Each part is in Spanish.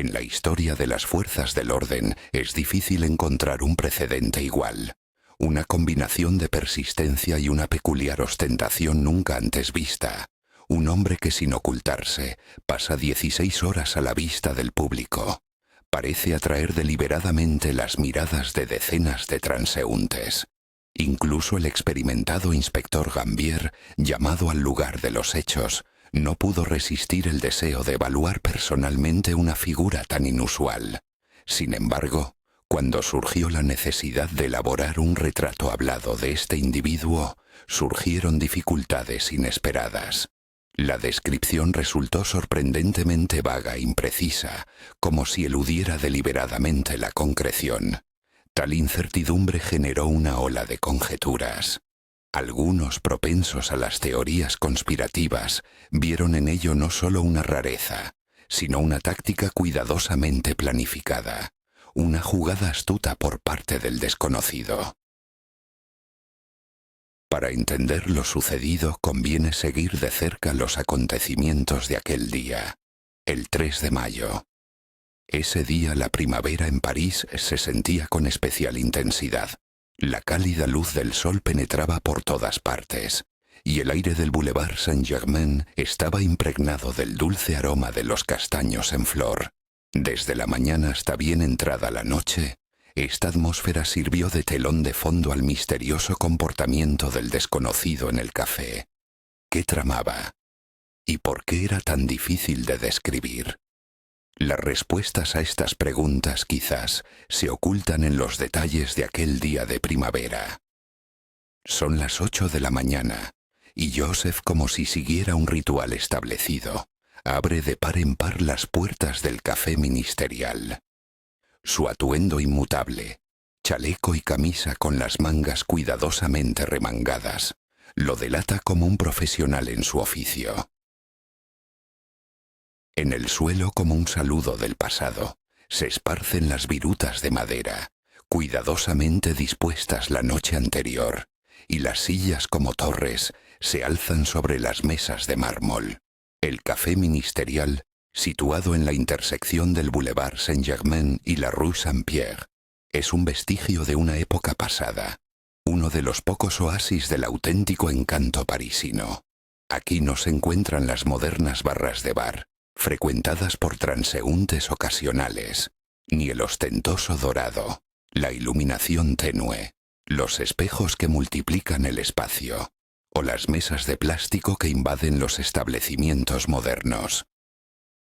En la historia de las fuerzas del orden es difícil encontrar un precedente igual. Una combinación de persistencia y una peculiar ostentación nunca antes vista. Un hombre que sin ocultarse pasa 16 horas a la vista del público. Parece atraer deliberadamente las miradas de decenas de transeúntes. Incluso el experimentado inspector Gambier, llamado al lugar de los hechos, no pudo resistir el deseo de evaluar personalmente una figura tan inusual. Sin embargo, cuando surgió la necesidad de elaborar un retrato hablado de este individuo, surgieron dificultades inesperadas. La descripción resultó sorprendentemente vaga e imprecisa, como si eludiera deliberadamente la concreción. Tal incertidumbre generó una ola de conjeturas. Algunos, propensos a las teorías conspirativas, vieron en ello no solo una rareza, sino una táctica cuidadosamente planificada, una jugada astuta por parte del desconocido. Para entender lo sucedido conviene seguir de cerca los acontecimientos de aquel día, el 3 de mayo. Ese día la primavera en París se sentía con especial intensidad. La cálida luz del sol penetraba por todas partes, y el aire del Boulevard Saint-Germain estaba impregnado del dulce aroma de los castaños en flor. Desde la mañana hasta bien entrada la noche, esta atmósfera sirvió de telón de fondo al misterioso comportamiento del desconocido en el café. ¿Qué tramaba? ¿Y por qué era tan difícil de describir? Las respuestas a estas preguntas quizás se ocultan en los detalles de aquel día de primavera. Son las 8 de la mañana, y Joseph, como si siguiera un ritual establecido, abre de par en par las puertas del café ministerial. Su atuendo inmutable, chaleco y camisa con las mangas cuidadosamente remangadas, lo delata como un profesional en su oficio. En el suelo, como un saludo del pasado, se esparcen las virutas de madera, cuidadosamente dispuestas la noche anterior, y las sillas como torres se alzan sobre las mesas de mármol. El café ministerial, situado en la intersección del Boulevard Saint-Germain y la Rue Saint-Pierre, es un vestigio de una época pasada, uno de los pocos oasis del auténtico encanto parisino. Aquí no se encuentran las modernas barras de bar, frecuentadas por transeúntes ocasionales, ni el ostentoso dorado, la iluminación tenue, los espejos que multiplican el espacio, o las mesas de plástico que invaden los establecimientos modernos.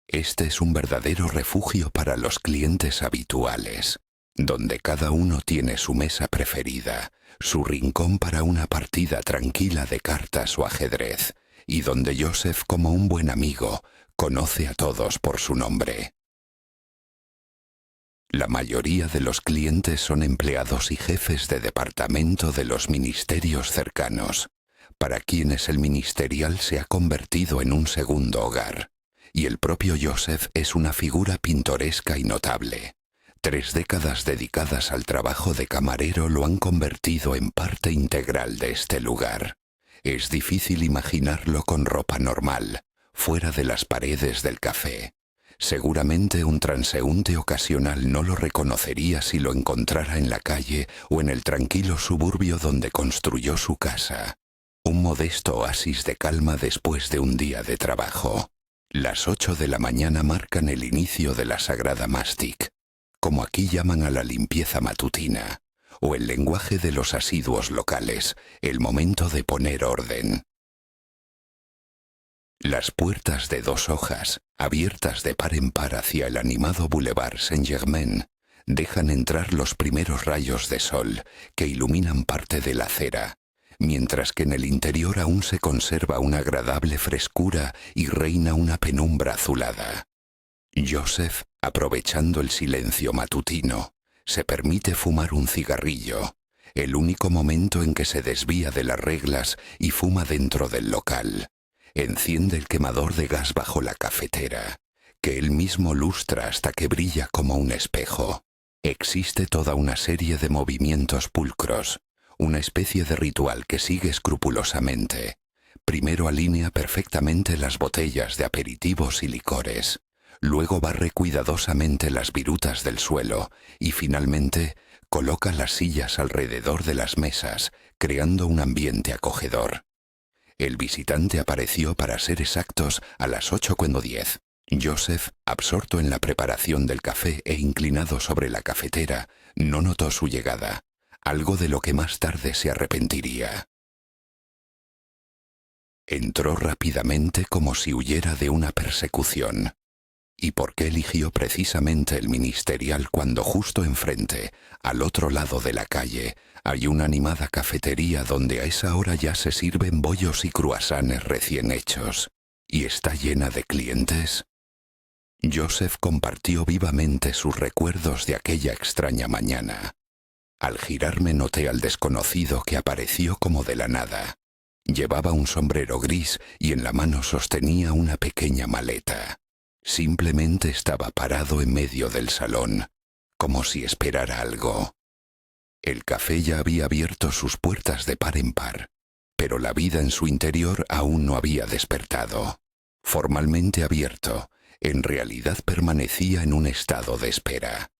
Este es un verdadero refugio para los clientes habituales, donde cada uno tiene su mesa preferida, su rincón para una partida tranquila de cartas o ajedrez, y donde Joseph, como un buen amigo, conoce a todos por su nombre. La mayoría de los clientes son empleados y jefes de departamento de los ministerios cercanos, para quienes el ministerial se ha convertido en un segundo hogar, y el propio Joseph es una figura pintoresca y notable. 3 décadas dedicadas al trabajo de camarero lo han convertido en parte integral de este lugar. Es difícil imaginarlo con ropa normal, fuera de las paredes del café. Seguramente un transeúnte ocasional no lo reconocería si lo encontrara en la calle o en el tranquilo suburbio donde construyó su casa. Un modesto oasis de calma después de un día de trabajo. Las 8 de la mañana marcan el inicio de la sagrada mastic, como aquí llaman a la limpieza matutina, o el lenguaje de los asiduos locales, el momento de poner orden. Las puertas de 2 hojas, abiertas de par en par hacia el animado Boulevard Saint-Germain, dejan entrar los primeros rayos de sol que iluminan parte de la acera, mientras que en el interior aún se conserva una agradable frescura y reina una penumbra azulada. Joseph, aprovechando el silencio matutino, se permite fumar un cigarrillo, el único momento en que se desvía de las reglas y fuma dentro del local. Enciende el quemador de gas bajo la cafetera, que él mismo lustra hasta que brilla como un espejo. Existe toda una serie de movimientos pulcros, una especie de ritual que sigue escrupulosamente. Primero alinea perfectamente las botellas de aperitivos y licores, Luego barre cuidadosamente las virutas del suelo y finalmente coloca las sillas alrededor de las mesas, creando un ambiente acogedor. El visitante apareció, para ser exactos, a las 8:10. Joseph, absorto en la preparación del café e inclinado sobre la cafetera, no notó su llegada, algo de lo que más tarde se arrepentiría. Entró rápidamente como si huyera de una persecución. ¿Y por qué eligió precisamente el Ministerial cuando justo enfrente, al otro lado de la calle, hay una animada cafetería donde a esa hora ya se sirven bollos y cruasanes recién hechos, y está llena de clientes? Joseph compartió vivamente sus recuerdos de aquella extraña mañana. Al girarme noté al desconocido que apareció como de la nada. Llevaba un sombrero gris y en la mano sostenía una pequeña maleta. Simplemente estaba parado en medio del salón, como si esperara algo. El café ya había abierto sus puertas de par en par, pero la vida en su interior aún no había despertado. Formalmente abierto, en realidad permanecía en un estado de espera.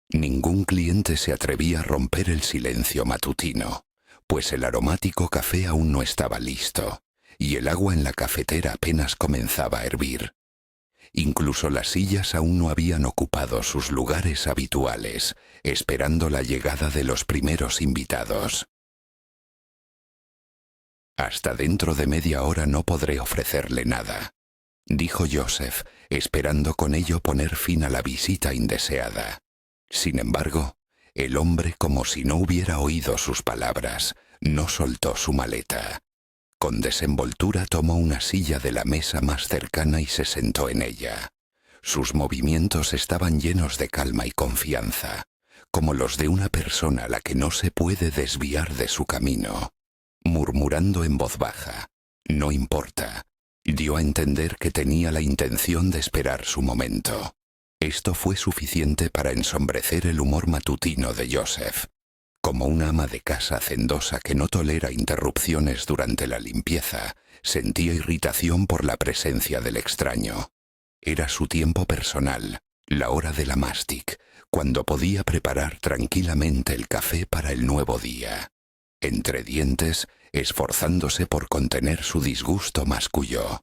Ningún cliente se atrevía a romper el silencio matutino, pues el aromático café aún no estaba listo, y el agua en la cafetera apenas comenzaba a hervir. Incluso las sillas aún no habían ocupado sus lugares habituales, esperando la llegada de los primeros invitados. «Hasta dentro de media hora no podré ofrecerle nada», dijo Joseph, esperando con ello poner fin a la visita indeseada. Sin embargo, el hombre, como si no hubiera oído sus palabras, no soltó su maleta. Con desenvoltura tomó una silla de la mesa más cercana y se sentó en ella. Sus movimientos estaban llenos de calma y confianza, como los de una persona a la que no se puede desviar de su camino. Murmurando en voz baja, «No importa», dio a entender que tenía la intención de esperar su momento. Esto fue suficiente para ensombrecer el humor matutino de Joseph. Como una ama de casa hacendosa que no tolera interrupciones durante la limpieza, sentía irritación por la presencia del extraño. Era su tiempo personal, la hora de la mastic, cuando podía preparar tranquilamente el café para el nuevo día. Entre dientes, esforzándose por contener su disgusto, masculló.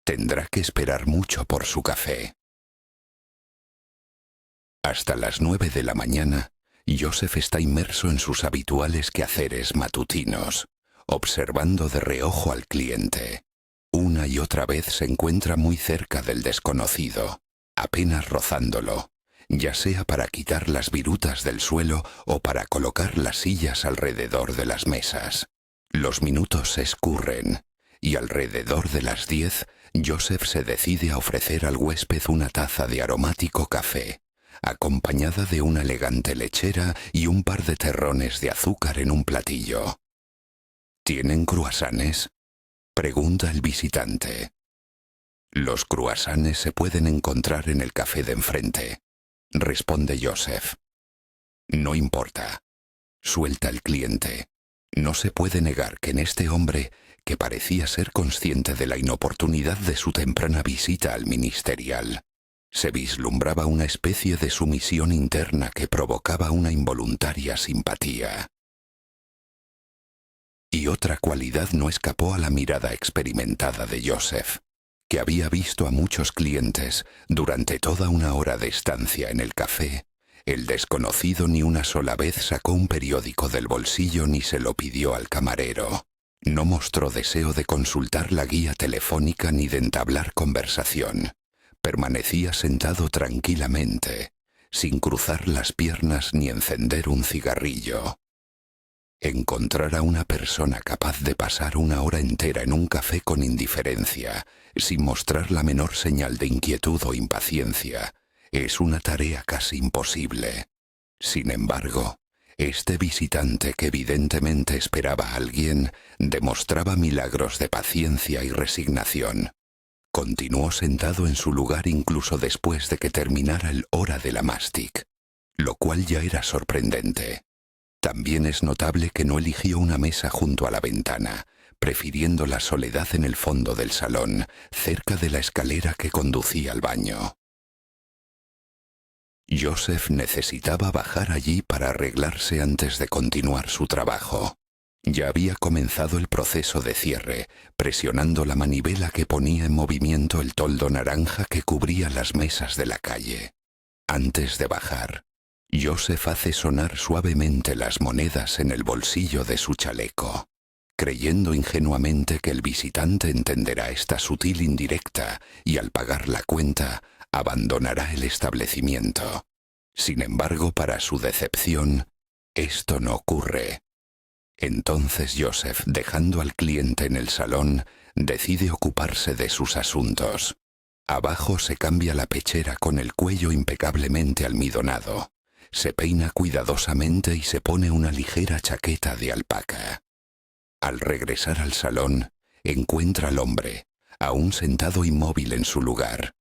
Tendrá que esperar mucho por su café. Hasta las 9 de la mañana, Joseph está inmerso en sus habituales quehaceres matutinos, observando de reojo al cliente. Una y otra vez se encuentra muy cerca del desconocido, apenas rozándolo, ya sea para quitar las virutas del suelo o para colocar las sillas alrededor de las mesas. Los minutos se escurren, y alrededor de las 10, Joseph se decide a ofrecer al huésped una taza de aromático café, acompañada de una elegante lechera y un par de terrones de azúcar en un platillo. «¿Tienen cruasanes?», pregunta el visitante. «Los cruasanes se pueden encontrar en el café de enfrente», responde Joseph. «No importa», suelta el cliente. No se puede negar que en este hombre, que parecía ser consciente de la inoportunidad de su temprana visita al Ministerial, se vislumbraba una especie de sumisión interna que provocaba una involuntaria simpatía. Y otra cualidad no escapó a la mirada experimentada de Joseph, que había visto a muchos clientes durante toda una hora de estancia en el café. El desconocido ni una sola vez sacó un periódico del bolsillo ni se lo pidió al camarero. No mostró deseo de consultar la guía telefónica ni de entablar conversación. Permanecía sentado tranquilamente, sin cruzar las piernas ni encender un cigarrillo. Encontrar a una persona capaz de pasar una hora entera en un café con indiferencia, sin mostrar la menor señal de inquietud o impaciencia, es una tarea casi imposible. Sin embargo, este visitante, que evidentemente esperaba a alguien, demostraba milagros de paciencia y resignación. Continuó sentado en su lugar incluso después de que terminara el hora de la mastic, lo cual ya era sorprendente. También es notable que no eligió una mesa junto a la ventana, prefiriendo la soledad en el fondo del salón, cerca de la escalera que conducía al baño. Joseph necesitaba bajar allí para arreglarse antes de continuar su trabajo. Ya había comenzado el proceso de cierre, presionando la manivela que ponía en movimiento el toldo naranja que cubría las mesas de la calle. Antes de bajar, Joseph hace sonar suavemente las monedas en el bolsillo de su chaleco, creyendo ingenuamente que el visitante entenderá esta sutil indirecta y al pagar la cuenta abandonará el establecimiento. Sin embargo, para su decepción, esto no ocurre. Entonces Joseph, dejando al cliente en el salón, decide ocuparse de sus asuntos. Abajo se cambia la pechera con el cuello impecablemente almidonado, se peina cuidadosamente y se pone una ligera chaqueta de alpaca. Al regresar al salón, encuentra al hombre, aún sentado inmóvil en su lugar.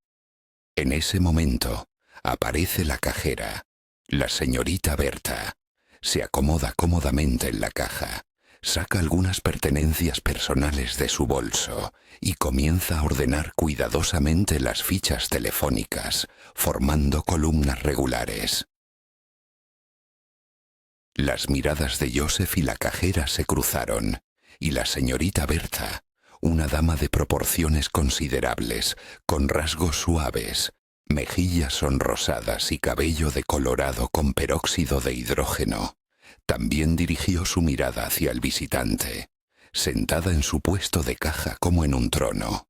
En ese momento, aparece la cajera, la señorita Berta. Se acomoda cómodamente en la caja, saca algunas pertenencias personales de su bolso y comienza a ordenar cuidadosamente las fichas telefónicas, formando columnas regulares. Las miradas de Joseph y la cajera se cruzaron, y la señorita Berta, una dama de proporciones considerables, con rasgos suaves, mejillas sonrosadas y cabello decolorado con peróxido de hidrógeno, también dirigió su mirada hacia el visitante, sentada en su puesto de caja como en un trono.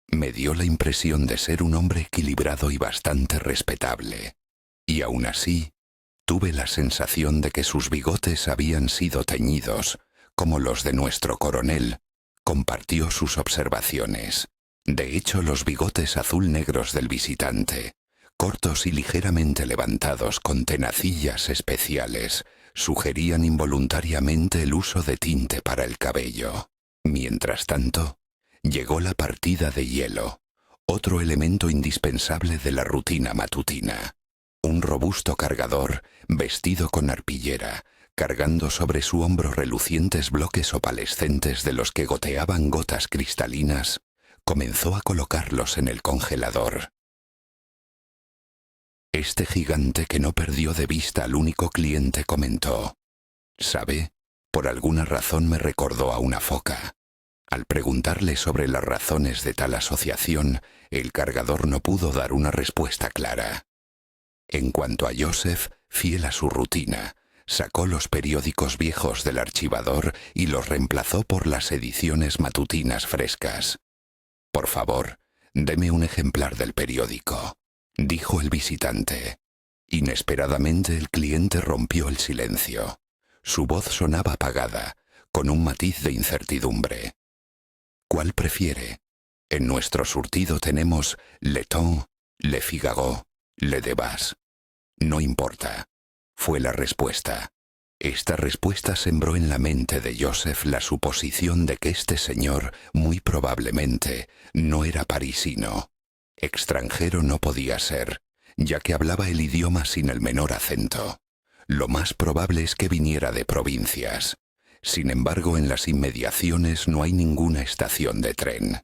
Me dio la impresión de ser un hombre equilibrado y bastante respetable, y aún así, tuve la sensación de que sus bigotes habían sido teñidos, como los de nuestro coronel. Compartió sus observaciones. De hecho, los bigotes azul-negros del visitante, cortos y ligeramente levantados con tenacillas especiales, sugerían involuntariamente el uso de tinte para el cabello. Mientras tanto, llegó la partida de hielo, otro elemento indispensable de la rutina matutina. Un robusto cargador, vestido con arpillera, cargando sobre su hombro relucientes bloques opalescentes de los que goteaban gotas cristalinas, comenzó a colocarlos en el congelador. Este gigante que no perdió de vista al único cliente comentó: «¿Sabe? Por alguna razón me recordó a una foca». Al preguntarle sobre las razones de tal asociación, el cargador no pudo dar una respuesta clara. En cuanto a Joseph, fiel a su rutina, sacó los periódicos viejos del archivador y los reemplazó por las ediciones matutinas frescas. «Por favor, deme un ejemplar del periódico», dijo el visitante. Inesperadamente el cliente rompió el silencio. Su voz sonaba apagada, con un matiz de incertidumbre. «¿Cuál prefiere? En nuestro surtido tenemos Le Temps, Le Figaro, Le Débat». «No importa», fue la respuesta. Esta respuesta sembró en la mente de Joseph la suposición de que este señor, muy probablemente, no era parisino. Extranjero no podía ser, ya que hablaba el idioma sin el menor acento. Lo más probable es que viniera de provincias. Sin embargo, en las inmediaciones no hay ninguna estación de tren.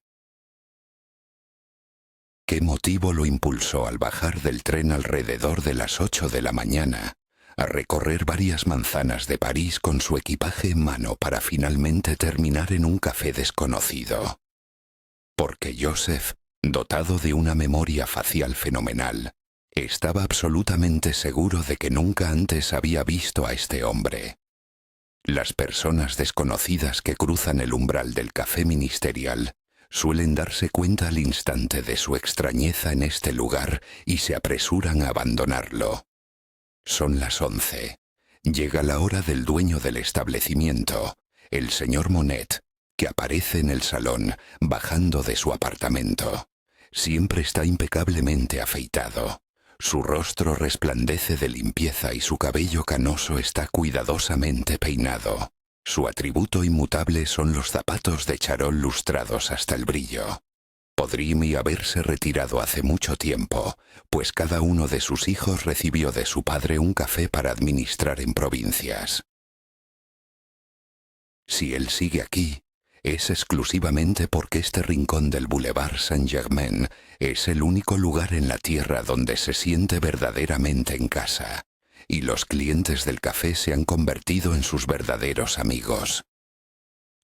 ¿Qué motivo lo impulsó al bajar del tren alrededor de las 8 de la mañana, a recorrer varias manzanas de París con su equipaje en mano para finalmente terminar en un café desconocido? Porque Joseph, dotado de una memoria facial fenomenal, estaba absolutamente seguro de que nunca antes había visto a este hombre. Las personas desconocidas que cruzan el umbral del café ministerial suelen darse cuenta al instante de su extrañeza en este lugar y se apresuran a abandonarlo. Son las 11. Llega la hora del dueño del establecimiento, el señor Monet, que aparece en el salón, bajando de su apartamento. Siempre está impecablemente afeitado. Su rostro resplandece de limpieza y su cabello canoso está cuidadosamente peinado. Su atributo inmutable son los zapatos de charol lustrados hasta el brillo. Podría haberse retirado hace mucho tiempo, pues cada uno de sus hijos recibió de su padre un café para administrar en provincias. Si él sigue aquí, es exclusivamente porque este rincón del Boulevard Saint-Germain es el único lugar en la tierra donde se siente verdaderamente en casa, y los clientes del café se han convertido en sus verdaderos amigos.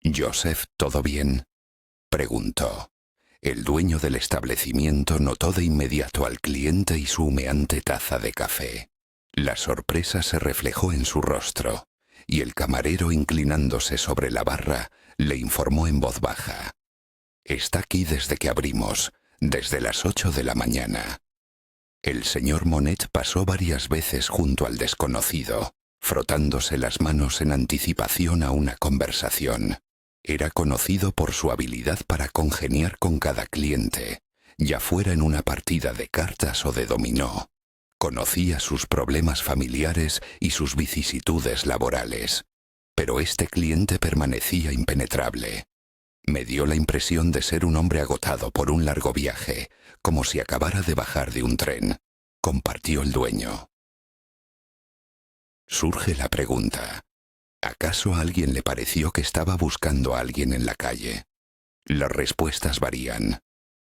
«Joseph, ¿todo bien?», preguntó. El dueño del establecimiento notó de inmediato al cliente y su humeante taza de café. La sorpresa se reflejó en su rostro, y el camarero, inclinándose sobre la barra, le informó en voz baja: «Está aquí desde que abrimos, desde las 8 de la mañana». El señor Monet pasó varias veces junto al desconocido, frotándose las manos en anticipación a una conversación. Era conocido por su habilidad para congeniar con cada cliente, ya fuera en una partida de cartas o de dominó. Conocía sus problemas familiares y sus vicisitudes laborales, pero este cliente permanecía impenetrable. Me dio la impresión de ser un hombre agotado por un largo viaje, como si acabara de bajar de un tren, compartió el dueño. Surge la pregunta: ¿acaso a alguien le pareció que estaba buscando a alguien en la calle? Las respuestas varían.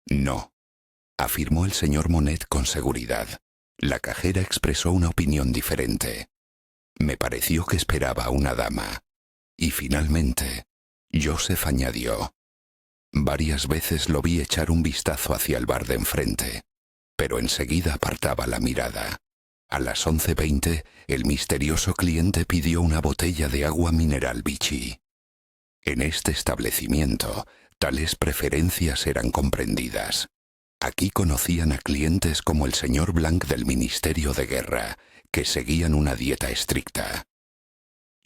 No, afirmó el señor Monet con seguridad. La cajera expresó una opinión diferente. Me pareció que esperaba a una dama. Y finalmente, Joseph añadió: varias veces lo vi echar un vistazo hacia el bar de enfrente, pero enseguida apartaba la mirada. A las 11:20, el misterioso cliente pidió una botella de agua mineral Vichy. En este establecimiento, tales preferencias eran comprendidas. Aquí conocían a clientes como el señor Blanc del Ministerio de Guerra, que seguían una dieta estricta.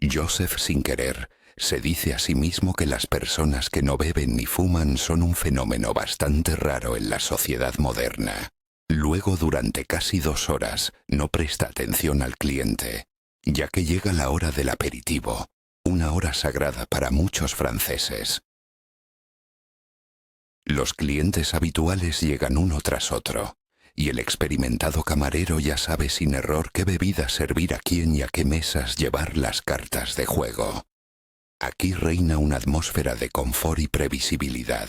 Joseph, sin querer, se dice a sí mismo que las personas que no beben ni fuman son un fenómeno bastante raro en la sociedad moderna. Luego, durante casi 2 horas, no presta atención al cliente, ya que llega la hora del aperitivo, una hora sagrada para muchos franceses. Los clientes habituales llegan uno tras otro, y el experimentado camarero ya sabe sin error qué bebida servir a quién y a qué mesas llevar las cartas de juego. Aquí reina una atmósfera de confort y previsibilidad.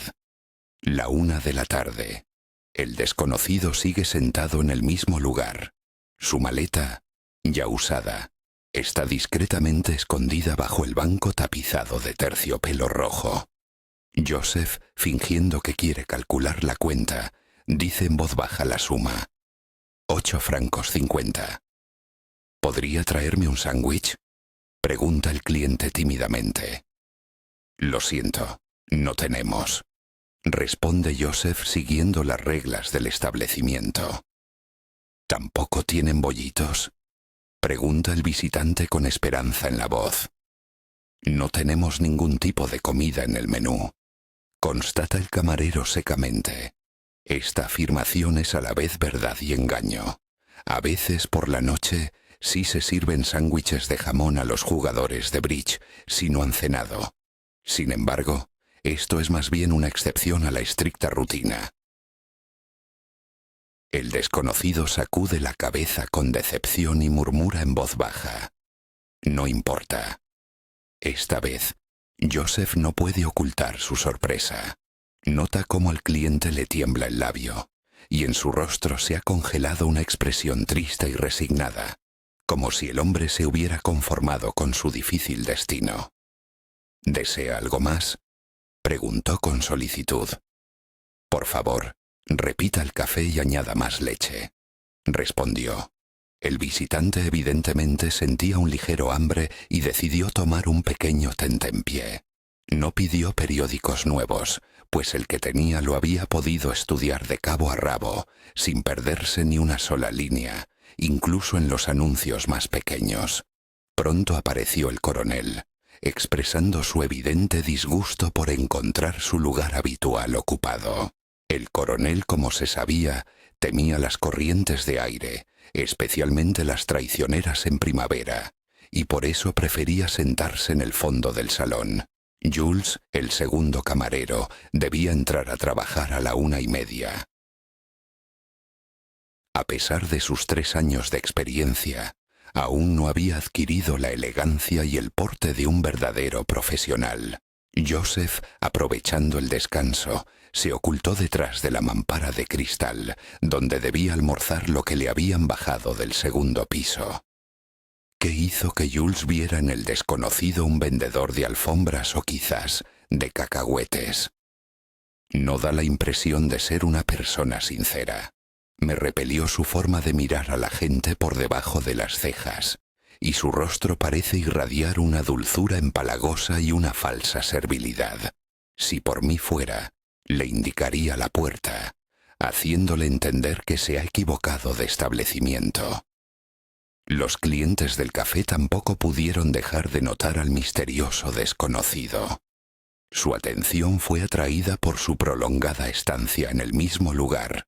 La 1 de la tarde. El desconocido sigue sentado en el mismo lugar. Su maleta, ya usada, está discretamente escondida bajo el banco tapizado de terciopelo rojo. Joseph, fingiendo que quiere calcular la cuenta, dice en voz baja la suma: 8,50 francos. ¿Podría traerme un sándwich?, pregunta el cliente tímidamente. Lo siento, no tenemos, responde Joseph siguiendo las reglas del establecimiento. ¿Tampoco tienen bollitos?, pregunta el visitante con esperanza en la voz. No tenemos ningún tipo de comida en el menú, constata el camarero secamente. Esta afirmación es a la vez verdad y engaño. A veces por la noche sí se sirven sándwiches de jamón a los jugadores de bridge si no han cenado. Sin embargo, esto es más bien una excepción a la estricta rutina. El desconocido sacude la cabeza con decepción y murmura en voz baja: no importa. Esta vez, Joseph no puede ocultar su sorpresa. Nota cómo al cliente le tiembla el labio, y en su rostro se ha congelado una expresión triste y resignada, como si el hombre se hubiera conformado con su difícil destino. ¿Desea algo más?, preguntó con solicitud. Por favor, repita el café y añada más leche, respondió. El visitante evidentemente sentía un ligero hambre y decidió tomar un pequeño tentempié. No pidió periódicos nuevos, pues el que tenía lo había podido estudiar de cabo a rabo, sin perderse ni una sola línea, incluso en los anuncios más pequeños. Pronto apareció el coronel, expresando su evidente disgusto por encontrar su lugar habitual ocupado. El coronel, como se sabía, temía las corrientes de aire, especialmente las traicioneras en primavera, y por eso prefería sentarse en el fondo del salón. Jules, el segundo camarero, debía entrar a trabajar a la 1:30. A pesar de sus 3 años de experiencia, aún no había adquirido la elegancia y el porte de un verdadero profesional. Joseph, aprovechando el descanso, se ocultó detrás de la mampara de cristal, donde debía almorzar lo que le habían bajado del segundo piso. ¿Qué hizo que Jules viera en el desconocido un vendedor de alfombras o quizás de cacahuetes? No da la impresión de ser una persona sincera. Me repelió su forma de mirar a la gente por debajo de las cejas, y su rostro parece irradiar una dulzura empalagosa y una falsa servilidad. Si por mí fuera, le indicaría la puerta, haciéndole entender que se ha equivocado de establecimiento. Los clientes del café tampoco pudieron dejar de notar al misterioso desconocido. Su atención fue atraída por su prolongada estancia en el mismo lugar.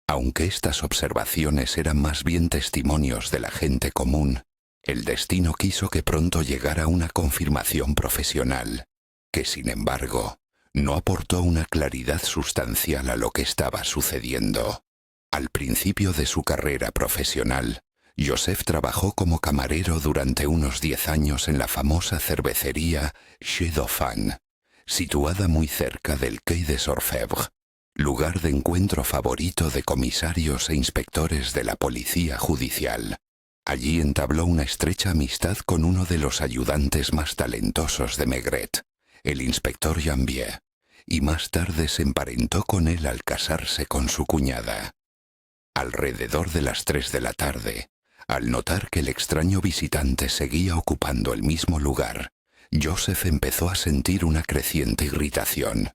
Aunque estas observaciones eran más bien testimonios de la gente común, el destino quiso que pronto llegara una confirmación profesional, que sin embargo, no aportó una claridad sustancial a lo que estaba sucediendo. Al principio de su carrera profesional, Joseph trabajó como camarero durante unos 10 años en la famosa cervecería Chez Dauphin, situada muy cerca del Quai des Orfèvres, lugar de encuentro favorito de comisarios e inspectores de la policía judicial. Allí entabló una estrecha amistad con uno de los ayudantes más talentosos de Maigret, el inspector Jambier, y más tarde se emparentó con él al casarse con su cuñada. Alrededor de las 3 de la tarde, al notar que el extraño visitante seguía ocupando el mismo lugar, Joseph empezó a sentir una creciente irritación.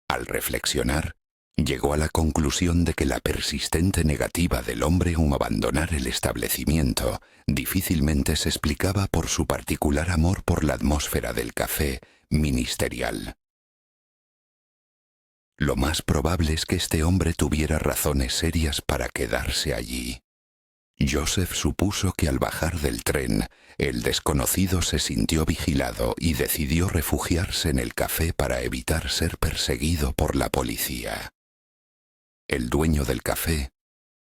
Al reflexionar, llegó a la conclusión de que la persistente negativa del hombre a abandonar el establecimiento difícilmente se explicaba por su particular amor por la atmósfera del café ministerial. Lo más probable es que este hombre tuviera razones serias para quedarse allí. Joseph supuso que al bajar del tren, el desconocido se sintió vigilado y decidió refugiarse en el café para evitar ser perseguido por la policía. El dueño del café,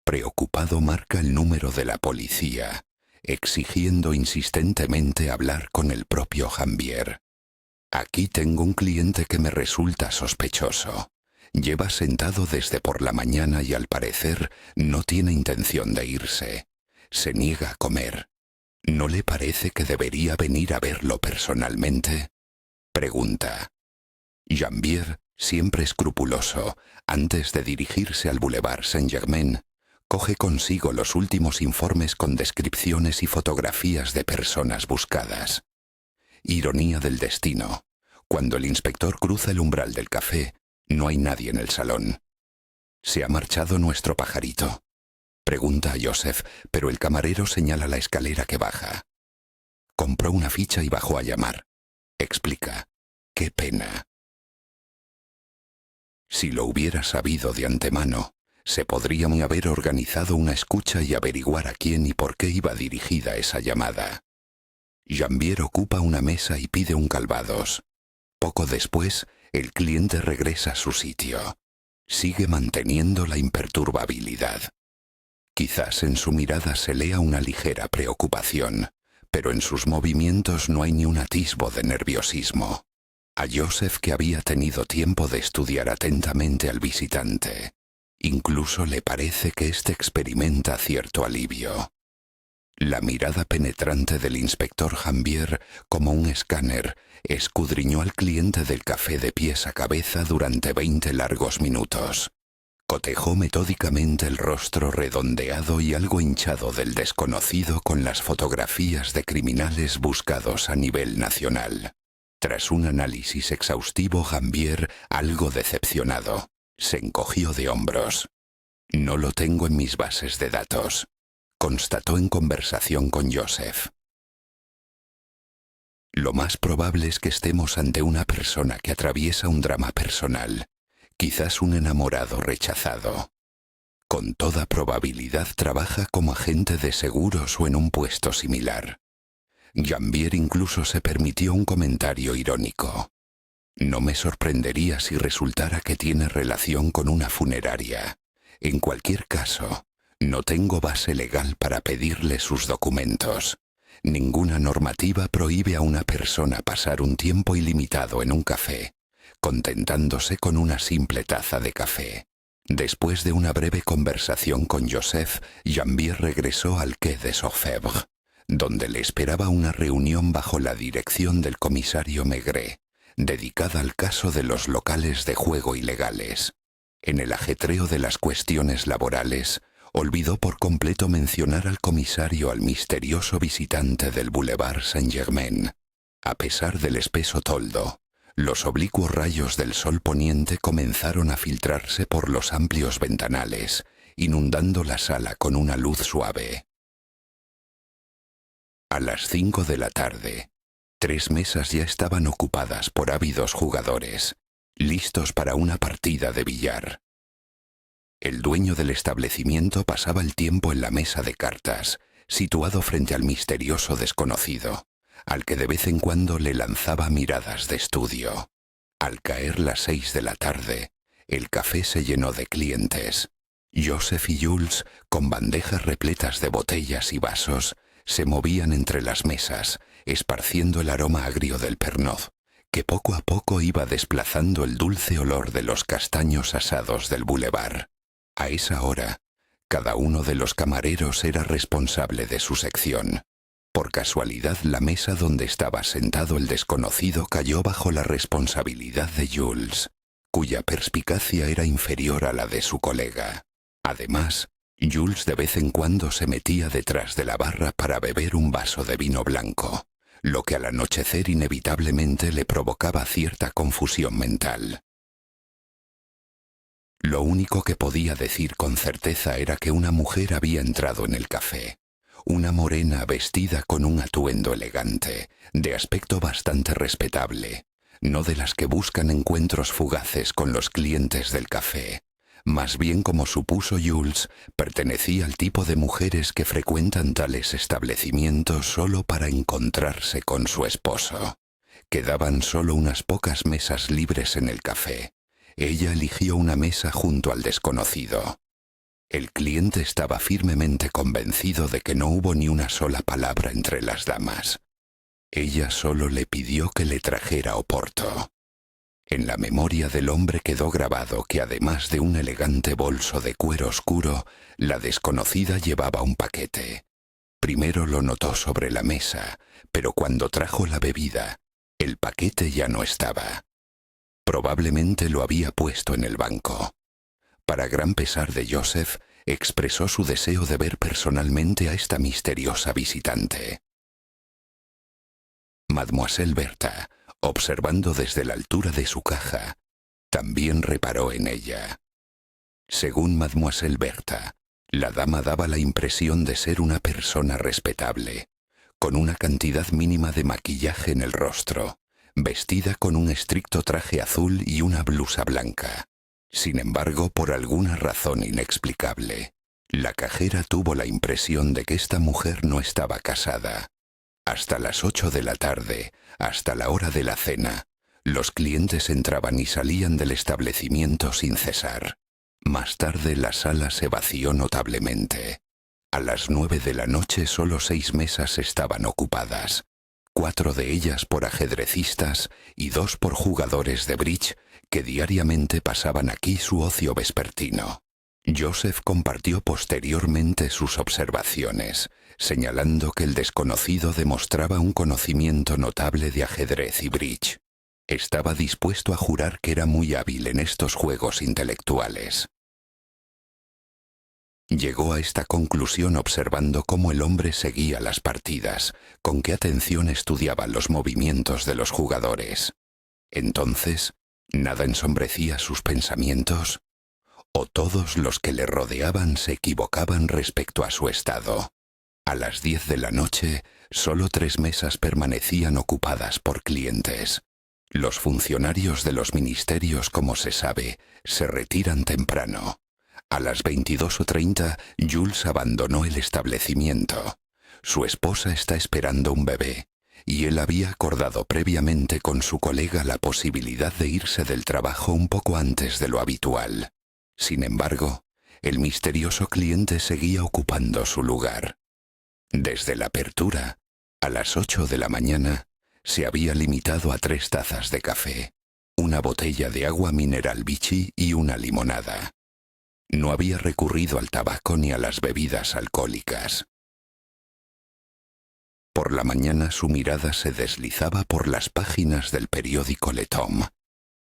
preocupado, marca el número de la policía, exigiendo insistentemente hablar con el propio Jambier. Aquí tengo un cliente que me resulta sospechoso. Lleva sentado desde por la mañana y al parecer no tiene intención de irse. Se niega a comer. ¿No le parece que debería venir a verlo personalmente? Pregunta. Jambier, siempre escrupuloso, antes de dirigirse al Boulevard Saint-Germain, coge consigo los últimos informes con descripciones y fotografías de personas buscadas. Ironía del destino. Cuando el inspector cruza el umbral del café, no hay nadie en el salón. ¿Se ha marchado nuestro pajarito?, pregunta a Joseph, pero el camarero señala la escalera que baja. Compró una ficha y bajó a llamar. Explica. ¡Qué pena! Si lo hubiera sabido de antemano, se podría haber organizado una escucha y averiguar a quién y por qué iba dirigida esa llamada. Jambier ocupa una mesa y pide un calvados. Poco después, el cliente regresa a su sitio. Sigue manteniendo la imperturbabilidad. Quizás en su mirada se lea una ligera preocupación, pero en sus movimientos no hay ni un atisbo de nerviosismo. A Joseph, que había tenido tiempo de estudiar atentamente al visitante, incluso le parece que éste experimenta cierto alivio. La mirada penetrante del inspector Jambier, como un escáner, escudriñó al cliente del café de pies a cabeza durante 20 largos minutos. Cotejó metódicamente el rostro redondeado y algo hinchado del desconocido con las fotografías de criminales buscados a nivel nacional. Tras un análisis exhaustivo, Jambier, algo decepcionado, se encogió de hombros. «No lo tengo en mis bases de datos», constató en conversación con Joseph. Lo más probable es que estemos ante una persona que atraviesa un drama personal, quizás un enamorado rechazado. Con toda probabilidad trabaja como agente de seguros o en un puesto similar. Jambier incluso se permitió un comentario irónico. No me sorprendería si resultara que tiene relación con una funeraria. En cualquier caso, no tengo base legal para pedirle sus documentos. Ninguna normativa prohíbe a una persona pasar un tiempo ilimitado en un café, contentándose con una simple taza de café. Después de una breve conversación con Joseph, Janvier regresó al quai des Orfèvres, donde le esperaba una reunión bajo la dirección del comisario Maigret, dedicada al caso de los locales de juego ilegales. En el ajetreo de las cuestiones laborales, olvidó por completo mencionar al comisario al misterioso visitante del Boulevard Saint-Germain. A pesar del espeso toldo, los oblicuos rayos del sol poniente comenzaron a filtrarse por los amplios ventanales, inundando la sala con una luz suave. A las 5 de la tarde, 3 mesas ya estaban ocupadas por ávidos jugadores, listos para una partida de billar. El dueño del establecimiento pasaba el tiempo en la mesa de cartas, situado frente al misterioso desconocido, al que de vez en cuando le lanzaba miradas de estudio. Al caer las 6 de la tarde, el café se llenó de clientes. Joseph y Jules, con bandejas repletas de botellas y vasos, se movían entre las mesas, esparciendo el aroma agrio del Pernod, que poco a poco iba desplazando el dulce olor de los castaños asados del boulevard. A esa hora, cada uno de los camareros era responsable de su sección. Por casualidad, la mesa donde estaba sentado el desconocido cayó bajo la responsabilidad de Jules, cuya perspicacia era inferior a la de su colega. Además, Jules de vez en cuando se metía detrás de la barra para beber un vaso de vino blanco, lo que al anochecer inevitablemente le provocaba cierta confusión mental. Lo único que podía decir con certeza era que una mujer había entrado en el café. Una morena vestida con un atuendo elegante, de aspecto bastante respetable, no de las que buscan encuentros fugaces con los clientes del café. Más bien, como supuso Jules, pertenecía al tipo de mujeres que frecuentan tales establecimientos solo para encontrarse con su esposo. Quedaban solo unas pocas mesas libres en el café. Ella eligió una mesa junto al desconocido. El cliente estaba firmemente convencido de que no hubo ni una sola palabra entre las damas. Ella solo le pidió que le trajera oporto. En la memoria del hombre quedó grabado que además de un elegante bolso de cuero oscuro, la desconocida llevaba un paquete. Primero lo notó sobre la mesa, pero cuando trajo la bebida, el paquete ya no estaba. Probablemente lo había puesto en el banco. Para gran pesar de Joseph, expresó su deseo de ver personalmente a esta misteriosa visitante. Mademoiselle Bertha, observando desde la altura de su caja, también reparó en ella. Según Mademoiselle Bertha, la dama daba la impresión de ser una persona respetable, con una cantidad mínima de maquillaje en el rostro, vestida con un estricto traje azul y una blusa blanca. Sin embargo, por alguna razón inexplicable, la cajera tuvo la impresión de que esta mujer no estaba casada. Hasta las 8 de la tarde, hasta la hora de la cena, los clientes entraban y salían del establecimiento sin cesar. Más tarde la sala se vació notablemente. A las 9 de la noche solo 6 mesas estaban ocupadas, 4 de ellas por ajedrecistas y 2 por jugadores de bridge que diariamente pasaban aquí su ocio vespertino. Joseph compartió posteriormente sus observaciones, señalando que el desconocido demostraba un conocimiento notable de ajedrez y bridge. Estaba dispuesto a jurar que era muy hábil en estos juegos intelectuales. Llegó a esta conclusión observando cómo el hombre seguía las partidas, con qué atención estudiaba los movimientos de los jugadores. Entonces, ¿nada ensombrecía sus pensamientos? ¿O todos los que le rodeaban se equivocaban respecto a su estado? A las 10 de la noche, solo 3 mesas permanecían ocupadas por clientes. Los funcionarios de los ministerios, como se sabe, se retiran temprano. A las 22:30, Jules abandonó el establecimiento. Su esposa está esperando un bebé, y él había acordado previamente con su colega la posibilidad de irse del trabajo un poco antes de lo habitual. Sin embargo, el misterioso cliente seguía ocupando su lugar. Desde la apertura, A las 8 de la mañana se había limitado a 3 tazas de café, una botella de agua mineral Vichy y una limonada. No había recurrido al tabaco ni a las bebidas alcohólicas. Por la mañana su mirada se deslizaba por las páginas del periódico Le Temps,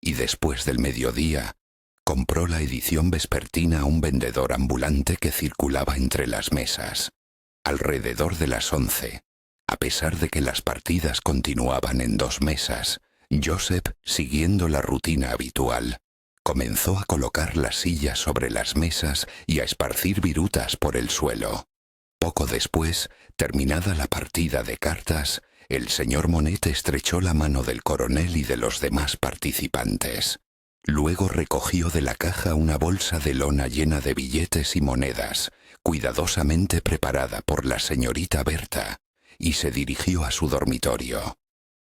y después del mediodía compró la edición vespertina a un vendedor ambulante que circulaba entre las mesas. Alrededor de las 11, a pesar de que las partidas continuaban en 2 mesas, Joseph, siguiendo la rutina habitual, comenzó a colocar las sillas sobre las mesas y a esparcir virutas por el suelo. Poco después, terminada la partida de cartas, el señor Monet estrechó la mano del coronel y de los demás participantes. Luego recogió de la caja una bolsa de lona llena de billetes y monedas, cuidadosamente preparada por la señorita Berta, y se dirigió a su dormitorio.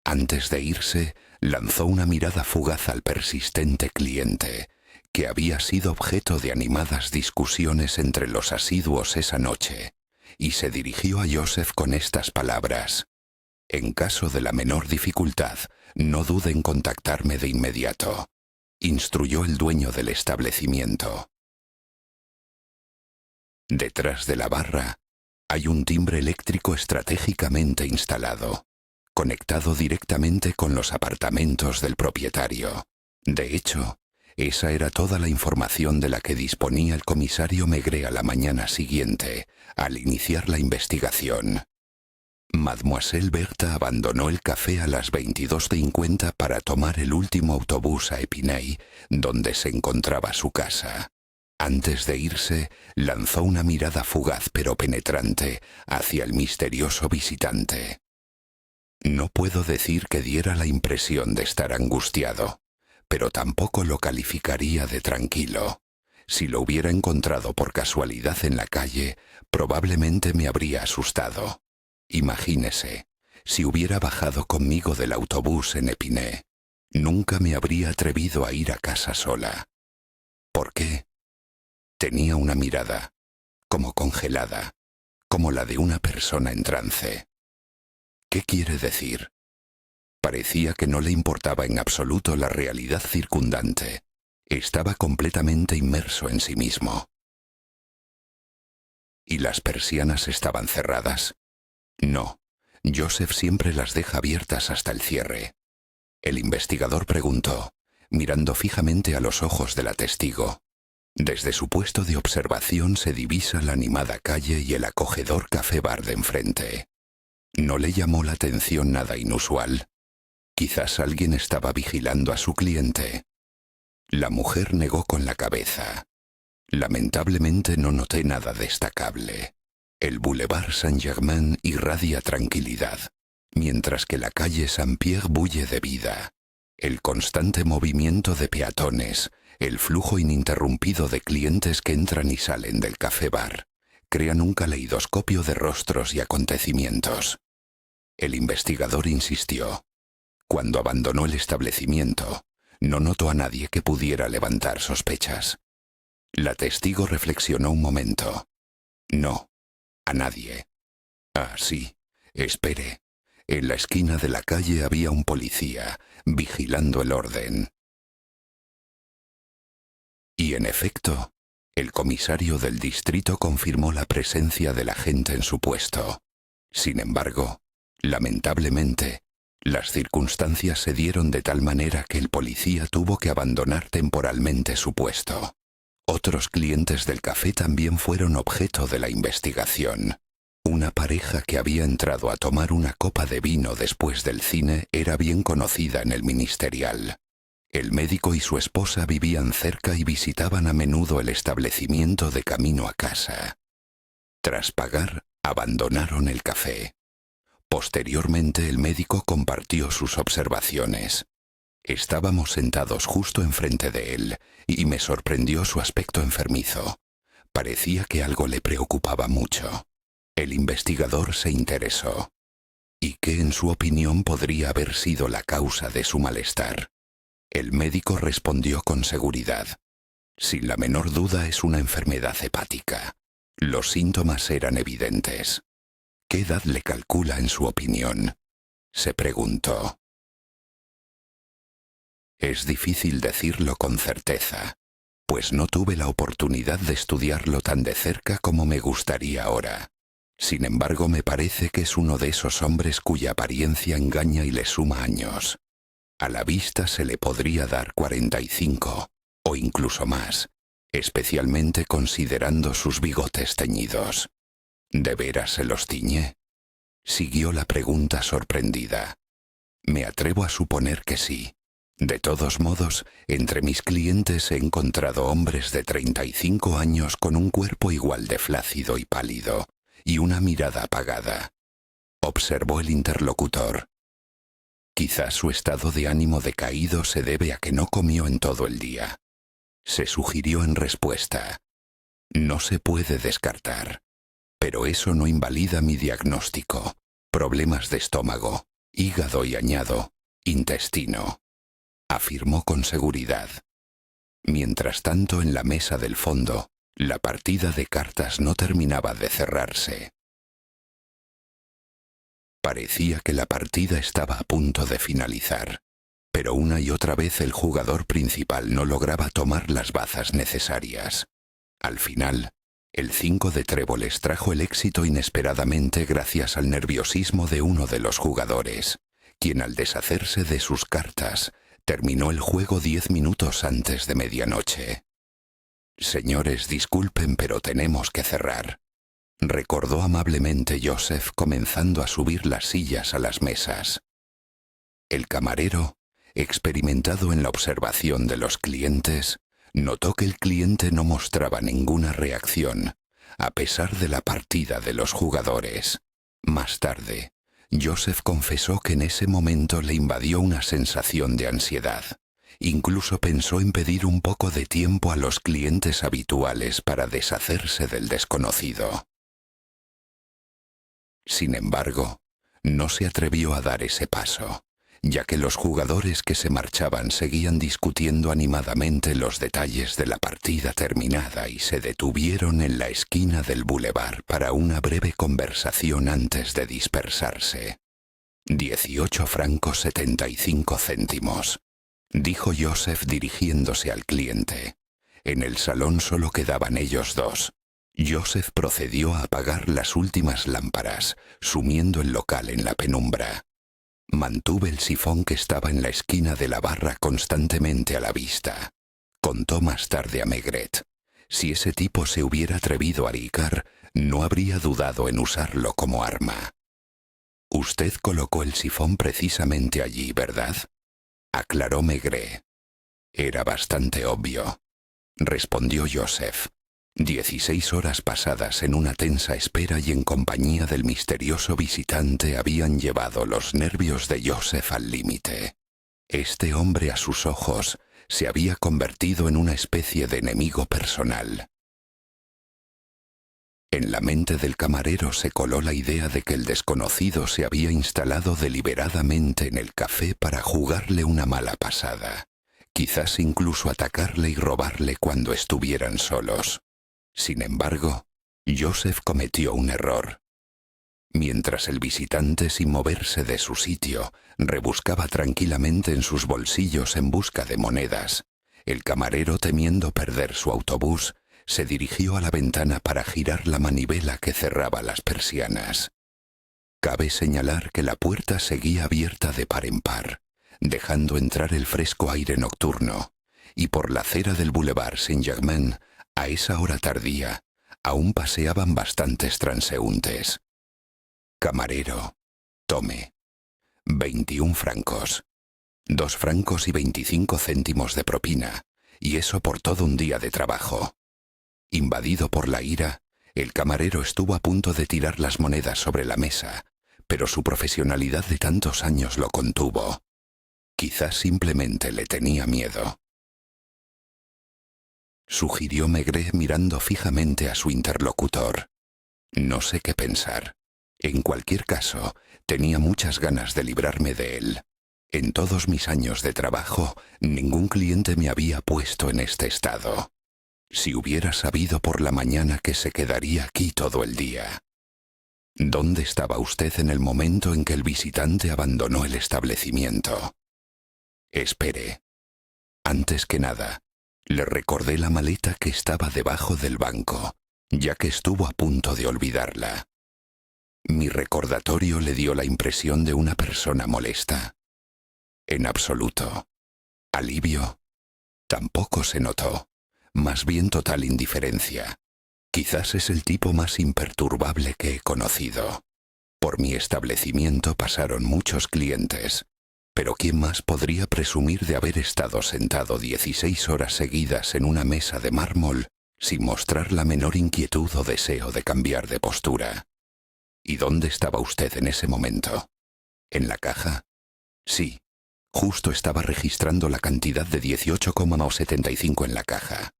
Antes de irse, lanzó una mirada fugaz al persistente cliente, que había sido objeto de animadas discusiones entre los asiduos esa noche, y se dirigió a Joseph con estas palabras: «En caso de la menor dificultad, no dude en contactarme de inmediato», instruyó el dueño del establecimiento. Detrás de la barra hay un timbre eléctrico estratégicamente instalado, conectado directamente con los apartamentos del propietario. De hecho, esa era toda la información de la que disponía el comisario Maigret a la mañana siguiente, al iniciar la investigación. Mademoiselle Berthe abandonó el café a las 22:50 para tomar el último autobús a Épinay, donde se encontraba su casa. Antes de irse, lanzó una mirada fugaz pero penetrante hacia el misterioso visitante. No puedo decir que diera la impresión de estar angustiado, pero tampoco lo calificaría de tranquilo. Si lo hubiera encontrado por casualidad en la calle, probablemente me habría asustado. Imagínese, si hubiera bajado conmigo del autobús en Épinay, nunca me habría atrevido a ir a casa sola. ¿Por qué? Tenía una mirada, como congelada, como la de una persona en trance. ¿Qué quiere decir? Parecía que no le importaba en absoluto la realidad circundante. Estaba completamente inmerso en sí mismo. ¿Y las persianas estaban cerradas? No, Joseph siempre las deja abiertas hasta el cierre. El investigador preguntó, mirando fijamente a los ojos de la testigo. Desde su puesto de observación se divisa la animada calle y el acogedor café-bar de enfrente. No le llamó la atención nada inusual. Quizás alguien estaba vigilando a su cliente. La mujer negó con la cabeza. Lamentablemente no noté nada destacable. El Boulevard Saint-Germain irradia tranquilidad, mientras que la calle Saint-Pierre bulle de vida. El constante movimiento de peatones, el flujo ininterrumpido de clientes que entran y salen del café-bar, crean un caleidoscopio de rostros y acontecimientos. El investigador insistió. Cuando abandonó el establecimiento, no notó a nadie que pudiera levantar sospechas. La testigo reflexionó un momento. No, a nadie. Ah, sí, espere. En la esquina de la calle había un policía, vigilando el orden. Y en efecto, el comisario del distrito confirmó la presencia del agente en su puesto. Sin embargo, lamentablemente, las circunstancias se dieron de tal manera que el policía tuvo que abandonar temporalmente su puesto. Otros clientes del café también fueron objeto de la investigación. Una pareja que había entrado a tomar una copa de vino después del cine era bien conocida en el ministerial. El médico y su esposa vivían cerca y visitaban a menudo el establecimiento de camino a casa. Tras pagar, abandonaron el café. Posteriormente el médico compartió sus observaciones. Estábamos sentados justo enfrente de él y me sorprendió su aspecto enfermizo. Parecía que algo le preocupaba mucho. El investigador se interesó. ¿Y qué en su opinión podría haber sido la causa de su malestar? El médico respondió con seguridad. Sin la menor duda es una enfermedad hepática. Los síntomas eran evidentes. ¿Qué edad le calcula en su opinión?, se preguntó. Es difícil decirlo con certeza, pues no tuve la oportunidad de estudiarlo tan de cerca como me gustaría ahora. Sin embargo, me parece que es uno de esos hombres cuya apariencia engaña y le suma años. A la vista se le podría dar 45, o incluso más, especialmente considerando sus bigotes teñidos. ¿De veras se los tiñe?, siguió la pregunta sorprendida. Me atrevo a suponer que sí. De todos modos, entre mis clientes he encontrado hombres de 35 años con un cuerpo igual de flácido y pálido, y una mirada apagada. Observó el interlocutor. Quizás su estado de ánimo decaído se debe a que no comió en todo el día. Se sugirió en respuesta. No se puede descartar. Pero eso no invalida mi diagnóstico. Problemas de estómago, hígado y añado, intestino, afirmó con seguridad. Mientras tanto, en la mesa del fondo, la partida de cartas no terminaba de cerrarse. Parecía que la partida estaba a punto de finalizar, pero una y otra vez el jugador principal no lograba tomar las bazas necesarias. Al final, el 5 de tréboles trajo el éxito inesperadamente gracias al nerviosismo de uno de los jugadores, quien al deshacerse de sus cartas, terminó el juego 10 minutos antes de medianoche. Señores, disculpen, pero tenemos que cerrar, recordó amablemente Joseph, comenzando a subir las sillas a las mesas. El camarero, experimentado en la observación de los clientes, notó que el cliente no mostraba ninguna reacción, a pesar de la partida de los jugadores. Más tarde, Joseph confesó que en ese momento le invadió una sensación de ansiedad. Incluso pensó en pedir un poco de tiempo a los clientes habituales para deshacerse del desconocido. Sin embargo, no se atrevió a dar ese paso, ya que los jugadores que se marchaban seguían discutiendo animadamente los detalles de la partida terminada y se detuvieron en la esquina del bulevar para una breve conversación antes de dispersarse. 18 francos 75 céntimos, dijo Joseph dirigiéndose al cliente. En el salón solo quedaban ellos dos. Joseph procedió a apagar las últimas lámparas, sumiendo el local en la penumbra. Mantuve el sifón que estaba en la esquina de la barra constantemente a la vista. Contó más tarde a Maigret. Si ese tipo se hubiera atrevido a aricar, no habría dudado en usarlo como arma. Usted colocó el sifón precisamente allí, ¿verdad?, aclaró Maigret. Era bastante obvio, respondió Joseph. 16 horas pasadas en una tensa espera y en compañía del misterioso visitante habían llevado los nervios de Joseph al límite. Este hombre, a sus ojos, se había convertido en una especie de enemigo personal. En la mente del camarero se coló la idea de que el desconocido se había instalado deliberadamente en el café para jugarle una mala pasada, quizás incluso atacarle y robarle cuando estuvieran solos. Sin embargo, Joseph cometió un error. Mientras el visitante, sin moverse de su sitio, rebuscaba tranquilamente en sus bolsillos en busca de monedas, el camarero, temiendo perder su autobús, se dirigió a la ventana para girar la manivela que cerraba las persianas. Cabe señalar que la puerta seguía abierta de par en par, dejando entrar el fresco aire nocturno, y por la acera del Boulevard Saint-Germain, a esa hora tardía, aún paseaban bastantes transeúntes. Camarero, tome. 21 francos. 2 francos y 25 céntimos de propina, y eso por todo un día de trabajo. Invadido por la ira, el camarero estuvo a punto de tirar las monedas sobre la mesa, pero su profesionalidad de tantos años lo contuvo. Quizás simplemente le tenía miedo. Sugirió Maigret mirando fijamente a su interlocutor. No sé qué pensar. En cualquier caso, tenía muchas ganas de librarme de él. En todos mis años de trabajo, ningún cliente me había puesto en este estado. Si hubiera sabido por la mañana que se quedaría aquí todo el día. ¿Dónde estaba usted en el momento en que el visitante abandonó el establecimiento? Espere. Antes que nada, le recordé la maleta que estaba debajo del banco, ya que estuvo a punto de olvidarla. Mi recordatorio le dio la impresión de una persona molesta. En absoluto. Alivio. Tampoco se notó. Más bien total indiferencia. Quizás es el tipo más imperturbable que he conocido. Por mi establecimiento pasaron muchos clientes, pero ¿quién más podría presumir de haber estado sentado 16 horas seguidas en una mesa de mármol sin mostrar la menor inquietud o deseo de cambiar de postura? ¿Y dónde estaba usted en ese momento? ¿En la caja? Sí, justo estaba registrando la cantidad de 18,75 en la caja.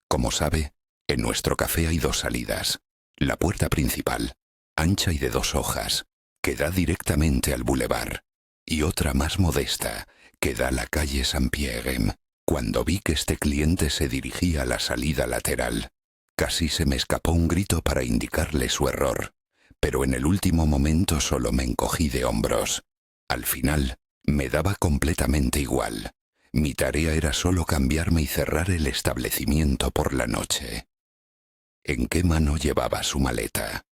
Como sabe, en nuestro café hay 2 salidas. La puerta principal, ancha y de 2 hojas, que da directamente al bulevar, y otra más modesta, que da a la calle Saint-Pierre. Cuando vi que este cliente se dirigía a la salida lateral, casi se me escapó un grito para indicarle su error, pero en el último momento solo me encogí de hombros. Al final, me daba completamente igual. Mi tarea era solo cambiarme y cerrar el establecimiento por la noche. ¿En qué mano llevaba su maleta?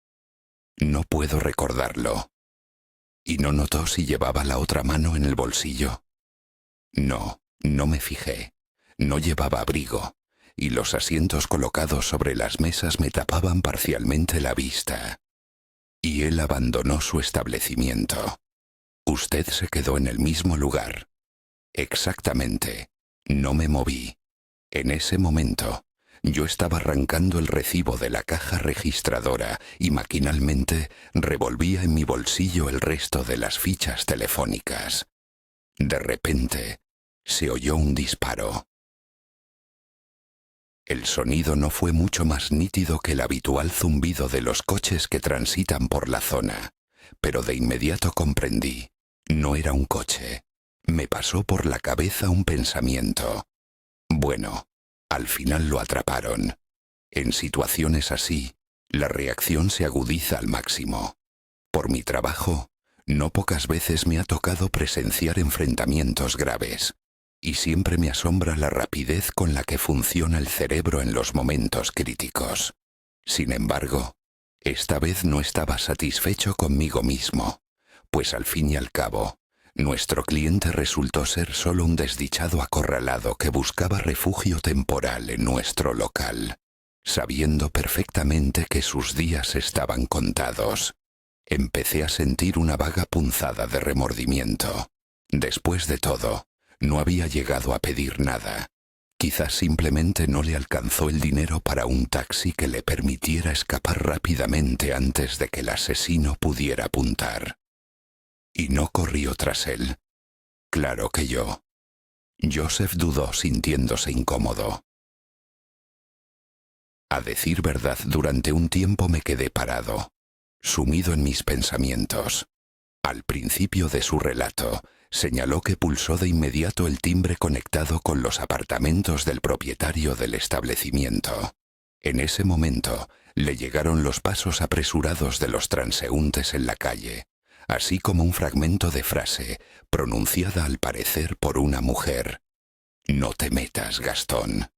No puedo recordarlo. ¿Y no notó si llevaba la otra mano en el bolsillo? No, no me fijé. No llevaba abrigo, y los asientos colocados sobre las mesas me tapaban parcialmente la vista. Y él abandonó su establecimiento. Usted se quedó en el mismo lugar. Exactamente. No me moví. En ese momento, yo estaba arrancando el recibo de la caja registradora y maquinalmente revolvía en mi bolsillo el resto de las fichas telefónicas. De repente, se oyó un disparo. El sonido no fue mucho más nítido que el habitual zumbido de los coches que transitan por la zona, pero de inmediato comprendí. No era un coche. Me pasó por la cabeza un pensamiento. Bueno, al final lo atraparon. En situaciones así, la reacción se agudiza al máximo. Por mi trabajo, no pocas veces me ha tocado presenciar enfrentamientos graves, y siempre me asombra la rapidez con la que funciona el cerebro en los momentos críticos. Sin embargo, esta vez no estaba satisfecho conmigo mismo, pues al fin y al cabo, nuestro cliente resultó ser solo un desdichado acorralado que buscaba refugio temporal en nuestro local. Sabiendo perfectamente que sus días estaban contados, empecé a sentir una vaga punzada de remordimiento. Después de todo, no había llegado a pedir nada. Quizás simplemente no le alcanzó el dinero para un taxi que le permitiera escapar rápidamente antes de que el asesino pudiera apuntar. Y no corrió tras él. Claro que yo. Joseph dudó sintiéndose incómodo. A decir verdad, durante un tiempo me quedé parado, sumido en mis pensamientos. Al principio de su relato, señaló que pulsó de inmediato el timbre conectado con los apartamentos del propietario del establecimiento. En ese momento, le llegaron los pasos apresurados de los transeúntes en la calle, así como un fragmento de frase, pronunciada al parecer por una mujer. «No te metas, Gastón».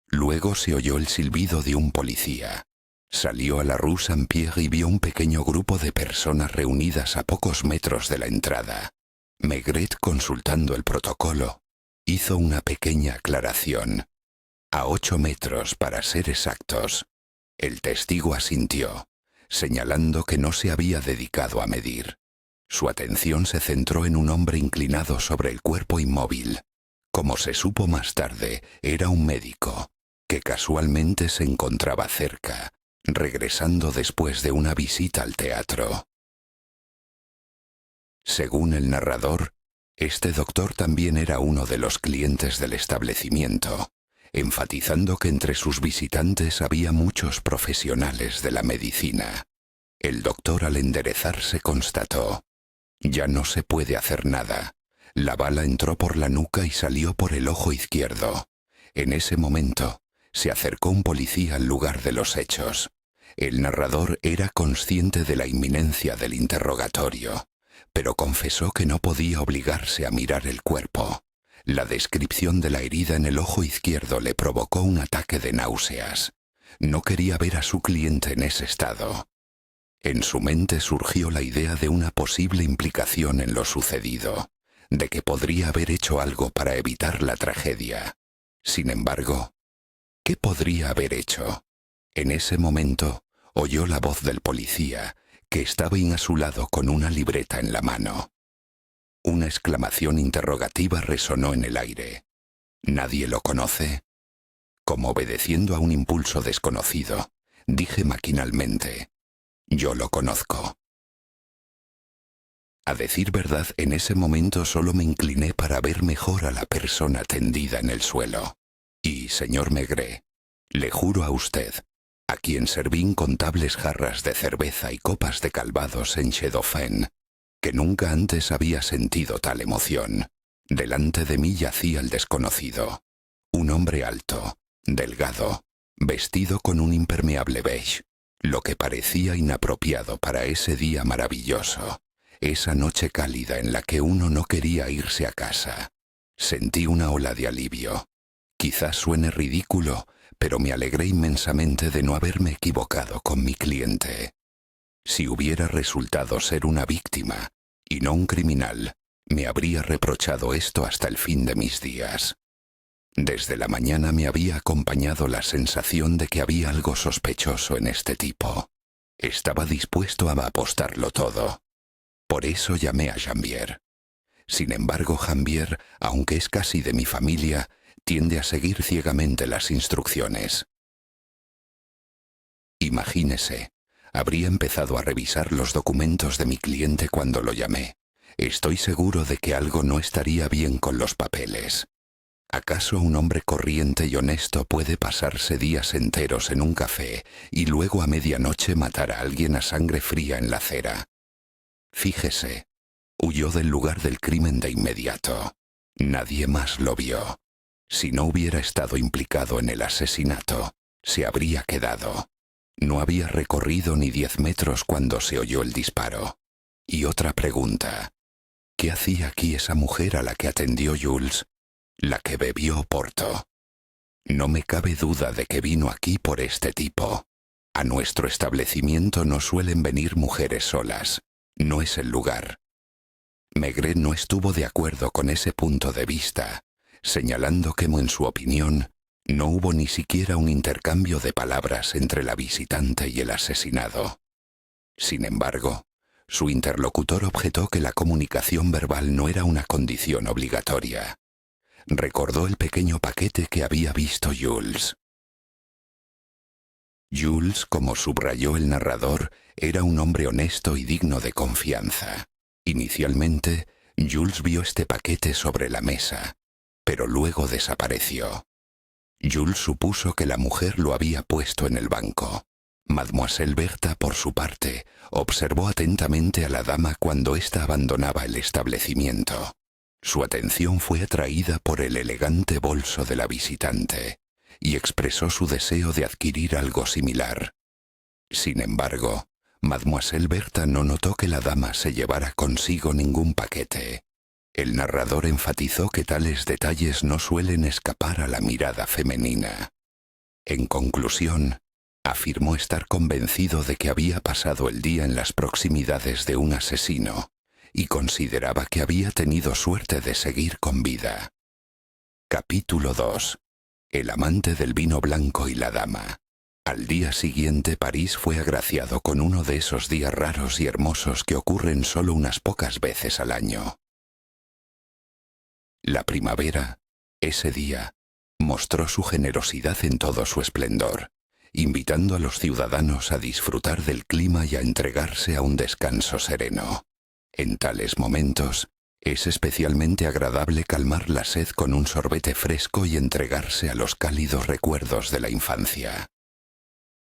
Luego se oyó el silbido de un policía. Salió a la Rue Saint-Pierre y vio un pequeño grupo de personas reunidas a pocos metros de la entrada. Maigret, consultando el protocolo, hizo una pequeña aclaración. A 8 metros, para ser exactos. El testigo asintió, señalando que no se había dedicado a medir. Su atención se centró en un hombre inclinado sobre el cuerpo inmóvil. Como se supo más tarde, era un médico, que casualmente se encontraba cerca, regresando después de una visita al teatro. Según el narrador, este doctor también era uno de los clientes del establecimiento, enfatizando que entre sus visitantes había muchos profesionales de la medicina. El doctor, al enderezarse, constató: «Ya no se puede hacer nada. La bala entró por la nuca y salió por el ojo izquierdo». En ese momento, se acercó un policía al lugar de los hechos. El narrador era consciente de la inminencia del interrogatorio, pero confesó que no podía obligarse a mirar el cuerpo. La descripción de la herida en el ojo izquierdo le provocó un ataque de náuseas. No quería ver a su cliente en ese estado. En su mente surgió la idea de una posible implicación en lo sucedido, de que podría haber hecho algo para evitar la tragedia. Sin embargo, ¿qué podría haber hecho? En ese momento, oyó la voz del policía, que estaba a su lado con una libreta en la mano. Una exclamación interrogativa resonó en el aire. ¿Nadie lo conoce? Como obedeciendo a un impulso desconocido, dije maquinalmente: yo lo conozco. A decir verdad, en ese momento solo me incliné para ver mejor a la persona tendida en el suelo. Y, señor Maigret, le juro a usted, a quien serví incontables jarras de cerveza y copas de calvados en Chedofén, que nunca antes había sentido tal emoción. Delante de mí yacía el desconocido, un hombre alto, delgado, vestido con un impermeable beige, lo que parecía inapropiado para ese día maravilloso, esa noche cálida en la que uno no quería irse a casa. Sentí una ola de alivio. Quizás suene ridículo, pero me alegré inmensamente de no haberme equivocado con mi cliente. Si hubiera resultado ser una víctima, y no un criminal, me habría reprochado esto hasta el fin de mis días. Desde la mañana me había acompañado la sensación de que había algo sospechoso en este tipo. Estaba dispuesto a apostarlo todo. Por eso llamé a Jambier. Sin embargo, Jambier, aunque es casi de mi familia, tiende a seguir ciegamente las instrucciones. Imagínese, habría empezado a revisar los documentos de mi cliente cuando lo llamé. Estoy seguro de que algo no estaría bien con los papeles. ¿Acaso un hombre corriente y honesto puede pasarse días enteros en un café y luego a medianoche matar a alguien a sangre fría en la acera? Fíjese, huyó del lugar del crimen de inmediato. Nadie más lo vio. Si no hubiera estado implicado en el asesinato, se habría quedado. No había recorrido ni 10 metros cuando se oyó el disparo. Y otra pregunta: ¿qué hacía aquí esa mujer a la que atendió Jules? La que bebió Oporto. No me cabe duda de que vino aquí por este tipo. A nuestro establecimiento no suelen venir mujeres solas. No es el lugar. Maigret no estuvo de acuerdo con ese punto de vista, señalando que, en su opinión, no hubo ni siquiera un intercambio de palabras entre la visitante y el asesinado. Sin embargo, su interlocutor objetó que la comunicación verbal no era una condición obligatoria. Recordó el pequeño paquete que había visto Jules. Jules, como subrayó el narrador, era un hombre honesto y digno de confianza. Inicialmente, Jules vio este paquete sobre la mesa, pero luego desapareció. Jules supuso que la mujer lo había puesto en el banco. Mademoiselle Bertha, por su parte, observó atentamente a la dama cuando ésta abandonaba el establecimiento. Su atención fue atraída por el elegante bolso de la visitante y expresó su deseo de adquirir algo similar. Sin embargo, Mademoiselle Bertha no notó que la dama se llevara consigo ningún paquete. El narrador enfatizó que tales detalles no suelen escapar a la mirada femenina. En conclusión, afirmó estar convencido de que había pasado el día en las proximidades de un asesino y consideraba que había tenido suerte de seguir con vida. Capítulo 2. El amante del vino blanco y la dama. Al día siguiente, París fue agraciado con uno de esos días raros y hermosos que ocurren solo unas pocas veces al año. La primavera, ese día, mostró su generosidad en todo su esplendor, invitando a los ciudadanos a disfrutar del clima y a entregarse a un descanso sereno. En tales momentos, es especialmente agradable calmar la sed con un sorbete fresco y entregarse a los cálidos recuerdos de la infancia.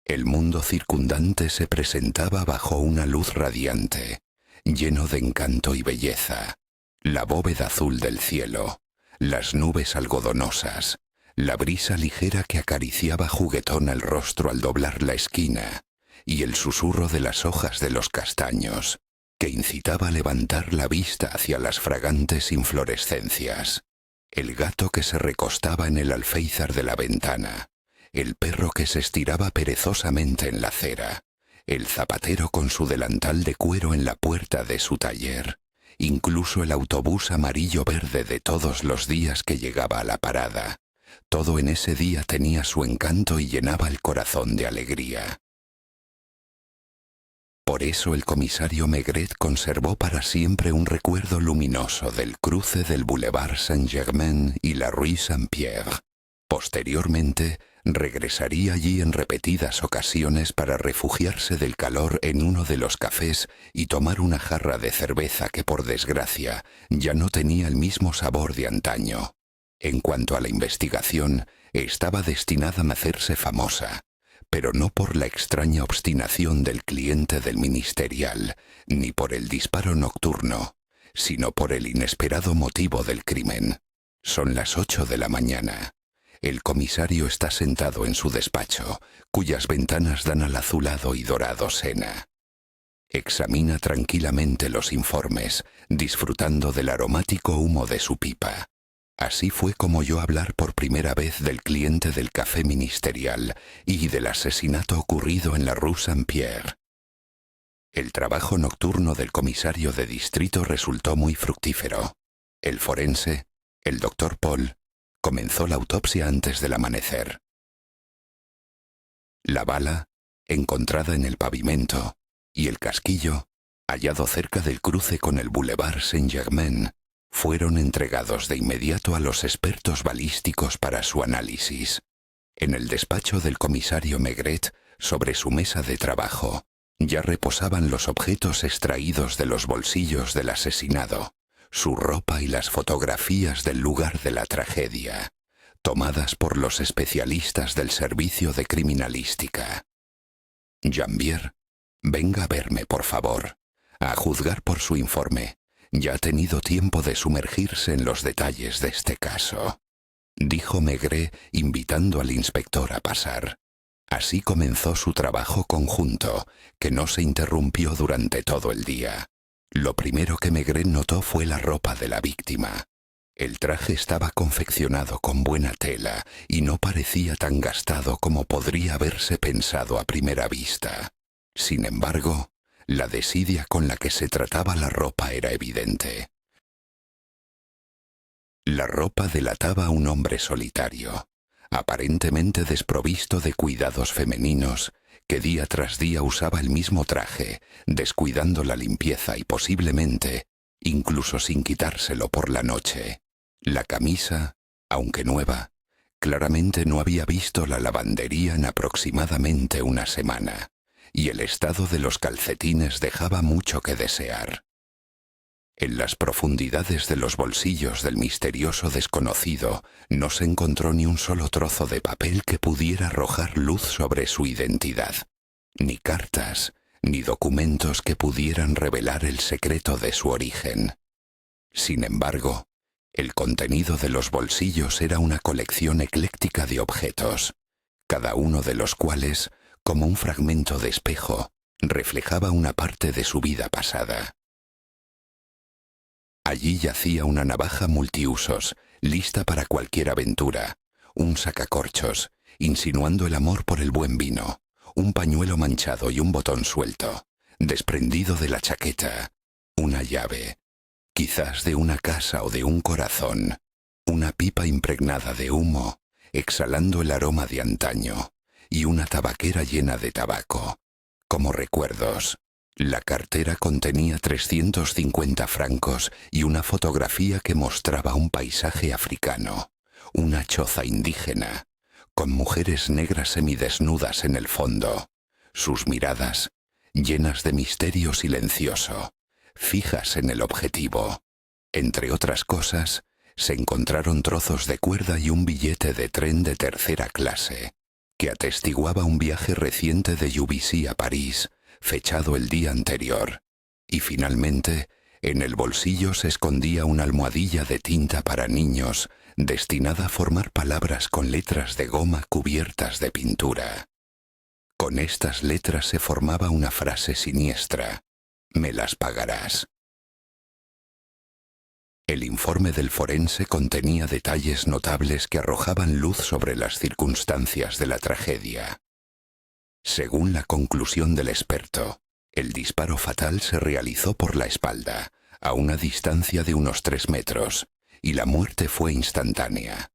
El mundo circundante se presentaba bajo una luz radiante, lleno de encanto y belleza. La bóveda azul del cielo, las nubes algodonosas, la brisa ligera que acariciaba juguetón el rostro al doblar la esquina, y el susurro de las hojas de los castaños, que incitaba a levantar la vista hacia las fragantes inflorescencias, el gato que se recostaba en el alféizar de la ventana, el perro que se estiraba perezosamente en la acera, el zapatero con su delantal de cuero en la puerta de su taller, incluso el autobús amarillo-verde de todos los días que llegaba a la parada. Todo en ese día tenía su encanto y llenaba el corazón de alegría. Por eso el comisario Maigret conservó para siempre un recuerdo luminoso del cruce del Boulevard Saint-Germain y la Rue Saint-Pierre. Posteriormente, regresaría allí en repetidas ocasiones para refugiarse del calor en uno de los cafés y tomar una jarra de cerveza que, por desgracia, ya no tenía el mismo sabor de antaño. En cuanto a la investigación, estaba destinada a hacerse famosa, pero no por la extraña obstinación del cliente del ministerial, ni por el disparo nocturno, sino por el inesperado motivo del crimen. Son las 8 de la mañana. El comisario está sentado en su despacho, cuyas ventanas dan al azulado y dorado Sena. Examina tranquilamente los informes, disfrutando del aromático humo de su pipa. Así fue como oyó hablar por primera vez del cliente del café ministerial y del asesinato ocurrido en la Rue Saint-Pierre. El trabajo nocturno del comisario de distrito resultó muy fructífero. El forense, el doctor Paul, comenzó la autopsia antes del amanecer. La bala, encontrada en el pavimento, y el casquillo, hallado cerca del cruce con el Boulevard Saint-Germain, fueron entregados de inmediato a los expertos balísticos para su análisis. En el despacho del comisario Maigret, sobre su mesa de trabajo, ya reposaban los objetos extraídos de los bolsillos del asesinado, su ropa y las fotografías del lugar de la tragedia, tomadas por los especialistas del servicio de criminalística. Jambier, venga a verme, por favor, a juzgar por su informe. Ya ha tenido tiempo de sumergirse en los detalles de este caso, dijo Maigret, invitando al inspector a pasar. Así comenzó su trabajo conjunto, que no se interrumpió durante todo el día. Lo primero que Maigret notó fue la ropa de la víctima. El traje estaba confeccionado con buena tela y no parecía tan gastado como podría haberse pensado a primera vista. Sin embargo, la desidia con la que se trataba la ropa era evidente. La ropa delataba a un hombre solitario, aparentemente desprovisto de cuidados femeninos, que día tras día usaba el mismo traje, descuidando la limpieza y posiblemente, incluso sin quitárselo por la noche. La camisa, aunque nueva, claramente no había visto la lavandería en aproximadamente una semana, y el estado de los calcetines dejaba mucho que desear. En las profundidades de los bolsillos del misterioso desconocido no se encontró ni un solo trozo de papel que pudiera arrojar luz sobre su identidad, ni cartas, ni documentos que pudieran revelar el secreto de su origen. Sin embargo, el contenido de los bolsillos era una colección ecléctica de objetos, cada uno de los cuales, como un fragmento de espejo, reflejaba una parte de su vida pasada. Allí yacía una navaja multiusos, lista para cualquier aventura, un sacacorchos, insinuando el amor por el buen vino, un pañuelo manchado y un botón suelto, desprendido de la chaqueta, una llave, quizás de una casa o de un corazón, una pipa impregnada de humo, exhalando el aroma de antaño, y una tabaquera llena de tabaco. Como recuerdos, la cartera contenía 350 francos y una fotografía que mostraba un paisaje africano, una choza indígena, con mujeres negras semidesnudas en el fondo, sus miradas, llenas de misterio silencioso, fijas en el objetivo. Entre otras cosas, se encontraron trozos de cuerda y un billete de tren de tercera clase, que atestiguaba un viaje reciente de Juvisy a París, fechado el día anterior, y finalmente, en el bolsillo se escondía una almohadilla de tinta para niños, destinada a formar palabras con letras de goma cubiertas de pintura. Con estas letras se formaba una frase siniestra: «Me las pagarás». El informe del forense contenía detalles notables que arrojaban luz sobre las circunstancias de la tragedia. Según la conclusión del experto, el disparo fatal se realizó por la espalda, a una distancia de unos 3 metros, y la muerte fue instantánea.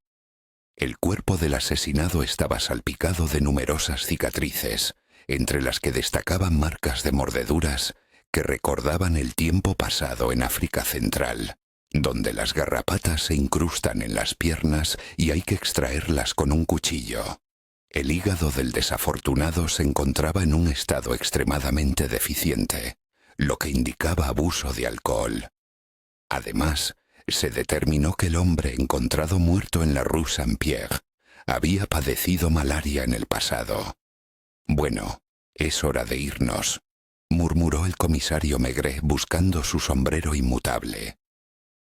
El cuerpo del asesinado estaba salpicado de numerosas cicatrices, entre las que destacaban marcas de mordeduras que recordaban el tiempo pasado en África Central, donde las garrapatas se incrustan en las piernas y hay que extraerlas con un cuchillo. El hígado del desafortunado se encontraba en un estado extremadamente deficiente, lo que indicaba abuso de alcohol. Además, se determinó que el hombre encontrado muerto en la Rue Saint-Pierre había padecido malaria en el pasado. «Bueno, es hora de irnos», murmuró el comisario Maigret buscando su sombrero inmutable.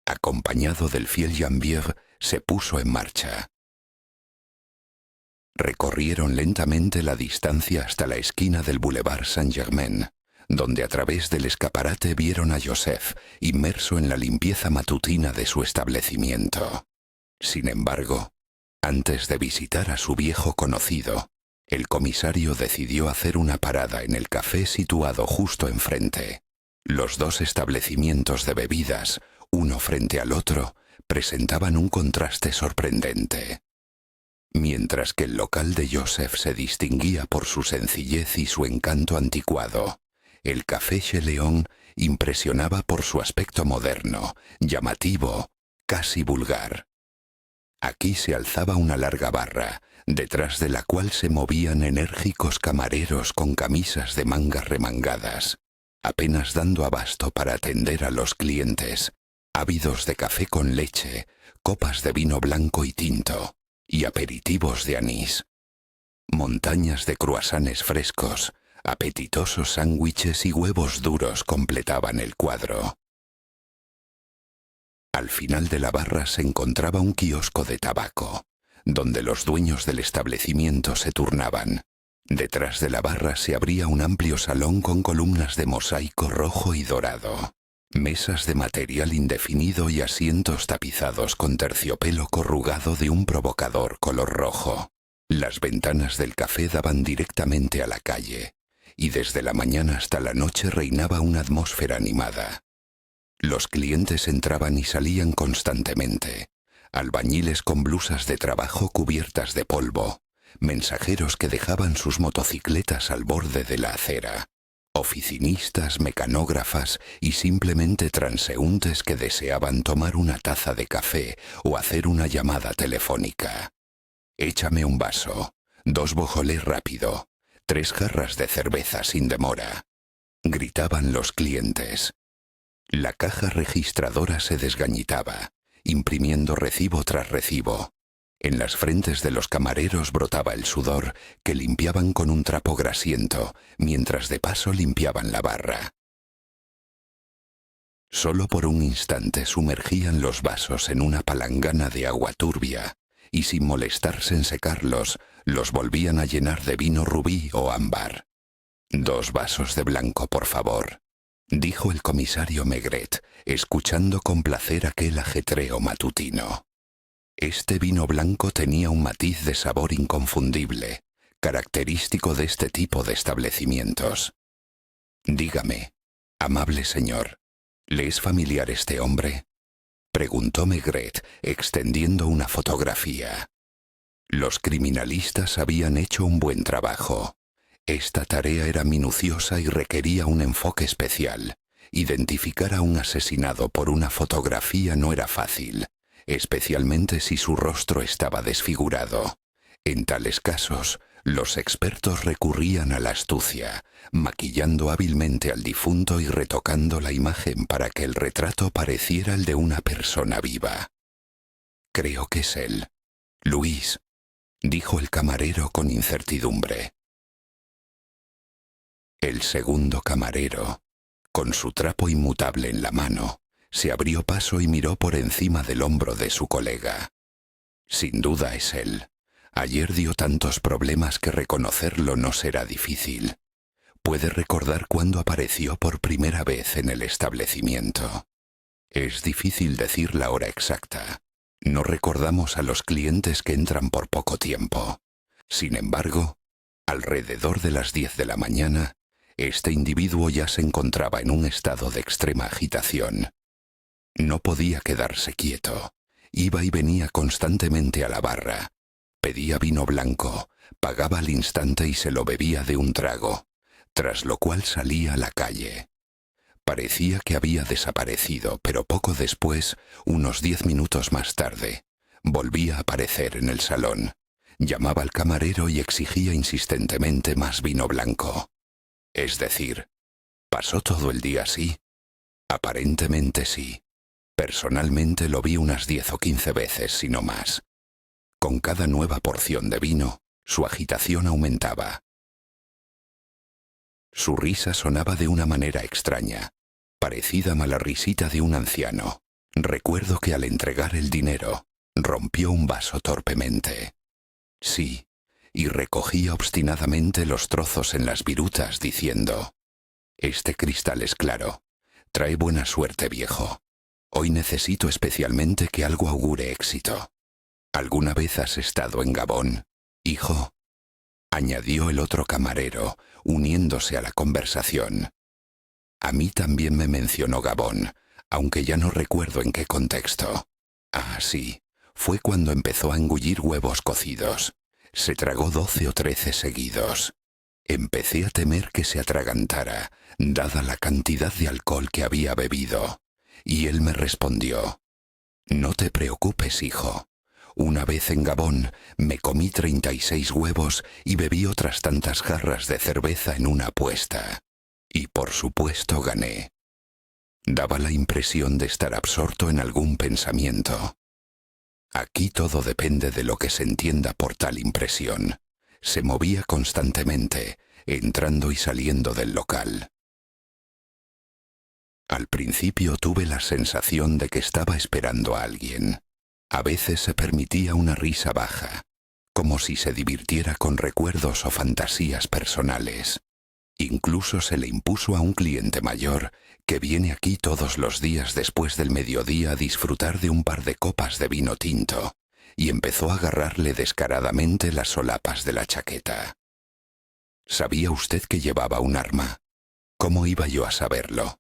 Acompañado del fiel Janvier, se puso en marcha. Recorrieron lentamente la distancia hasta la esquina del Boulevard Saint-Germain, donde a través del escaparate vieron a Joseph inmerso en la limpieza matutina de su establecimiento. Sin embargo, antes de visitar a su viejo conocido, el comisario decidió hacer una parada en el café situado justo enfrente. Los dos establecimientos de bebidas, uno frente al otro, presentaban un contraste sorprendente. Mientras que el local de Joseph se distinguía por su sencillez y su encanto anticuado, el Café Chez Léon impresionaba por su aspecto moderno, llamativo, casi vulgar. Aquí se alzaba una larga barra, detrás de la cual se movían enérgicos camareros con camisas de mangas remangadas, apenas dando abasto para atender a los clientes, ávidos de café con leche, copas de vino blanco y tinto, y aperitivos de anís. Montañas de croissants frescos, apetitosos sándwiches y huevos duros completaban el cuadro. Al final de la barra se encontraba un kiosco de tabaco, donde los dueños del establecimiento se turnaban. Detrás de la barra se abría un amplio salón con columnas de mosaico rojo y dorado, mesas de material indefinido y asientos tapizados con terciopelo corrugado de un provocador color rojo. Las ventanas del café daban directamente a la calle, y desde la mañana hasta la noche reinaba una atmósfera animada. Los clientes entraban y salían constantemente, albañiles con blusas de trabajo cubiertas de polvo, mensajeros que dejaban sus motocicletas al borde de la acera, oficinistas, mecanógrafas y simplemente transeúntes que deseaban tomar una taza de café o hacer una llamada telefónica. «Échame un vaso, 2 Beaujolais rápido, 3 jarras de cerveza sin demora», gritaban los clientes. La caja registradora se desgañitaba, imprimiendo recibo tras recibo. En las frentes de los camareros brotaba el sudor que limpiaban con un trapo grasiento, mientras de paso limpiaban la barra. Solo por un instante sumergían los vasos en una palangana de agua turbia, y sin molestarse en secarlos, los volvían a llenar de vino rubí o ámbar. «2 vasos de blanco, por favor», dijo el comisario Maigret, escuchando con placer aquel ajetreo matutino. Este vino blanco tenía un matiz de sabor inconfundible, característico de este tipo de establecimientos. «Dígame, amable señor, ¿le es familiar este hombre?», preguntó Maigret, extendiendo una fotografía. Los criminalistas habían hecho un buen trabajo. Esta tarea era minuciosa y requería un enfoque especial. Identificar a un asesinado por una fotografía no era fácil, especialmente si su rostro estaba desfigurado. En tales casos, los expertos recurrían a la astucia, maquillando hábilmente al difunto y retocando la imagen para que el retrato pareciera el de una persona viva. «Creo que es él. Luis», dijo el camarero con incertidumbre. El segundo camarero, con su trapo inmutable en la mano, se abrió paso y miró por encima del hombro de su colega. «Sin duda es él. Ayer dio tantos problemas que reconocerlo no será difícil. ¿Puede recordar cuándo apareció por primera vez en el establecimiento? Es difícil decir la hora exacta. No recordamos a los clientes que entran por poco tiempo. Sin embargo, alrededor de las 10 de la mañana, este individuo ya se encontraba en un estado de extrema agitación. No podía quedarse quieto. Iba y venía constantemente a la barra. Pedía vino blanco, pagaba al instante y se lo bebía de un trago, tras lo cual salía a la calle. Parecía que había desaparecido, pero poco después, unos 10 minutos más tarde, volvía a aparecer en el salón. Llamaba al camarero y exigía insistentemente más vino blanco. Es decir, ¿pasó todo el día así? Aparentemente sí. Personalmente lo vi unas 10 o 15 veces, si no más. Con cada nueva porción de vino, su agitación aumentaba. Su risa sonaba de una manera extraña, parecida a la risita de un anciano. Recuerdo que al entregar el dinero, rompió un vaso torpemente. Sí, y recogía obstinadamente los trozos en las virutas diciendo: «Este cristal es claro. Trae buena suerte, viejo. Hoy necesito especialmente que algo augure éxito». «¿Alguna vez has estado en Gabón, hijo?», añadió el otro camarero, uniéndose a la conversación. A mí también me mencionó Gabón, aunque ya no recuerdo en qué contexto. Ah, sí, fue cuando empezó a engullir huevos cocidos. Se tragó 12 o 13 seguidos. Empecé a temer que se atragantara, dada la cantidad de alcohol que había bebido, y él me respondió: «No te preocupes, hijo. Una vez en Gabón me comí 36 huevos y bebí otras tantas jarras de cerveza en una apuesta. Y por supuesto gané». Daba la impresión de estar absorto en algún pensamiento. Aquí todo depende de lo que se entienda por tal impresión. Se movía constantemente, entrando y saliendo del local. Al principio tuve la sensación de que estaba esperando a alguien. A veces se permitía una risa baja, como si se divirtiera con recuerdos o fantasías personales. Incluso se le impuso a un cliente mayor que viene aquí todos los días después del mediodía a disfrutar de un par de copas de vino tinto, y empezó a agarrarle descaradamente las solapas de la chaqueta. ¿Sabía usted que llevaba un arma? ¿Cómo iba yo a saberlo?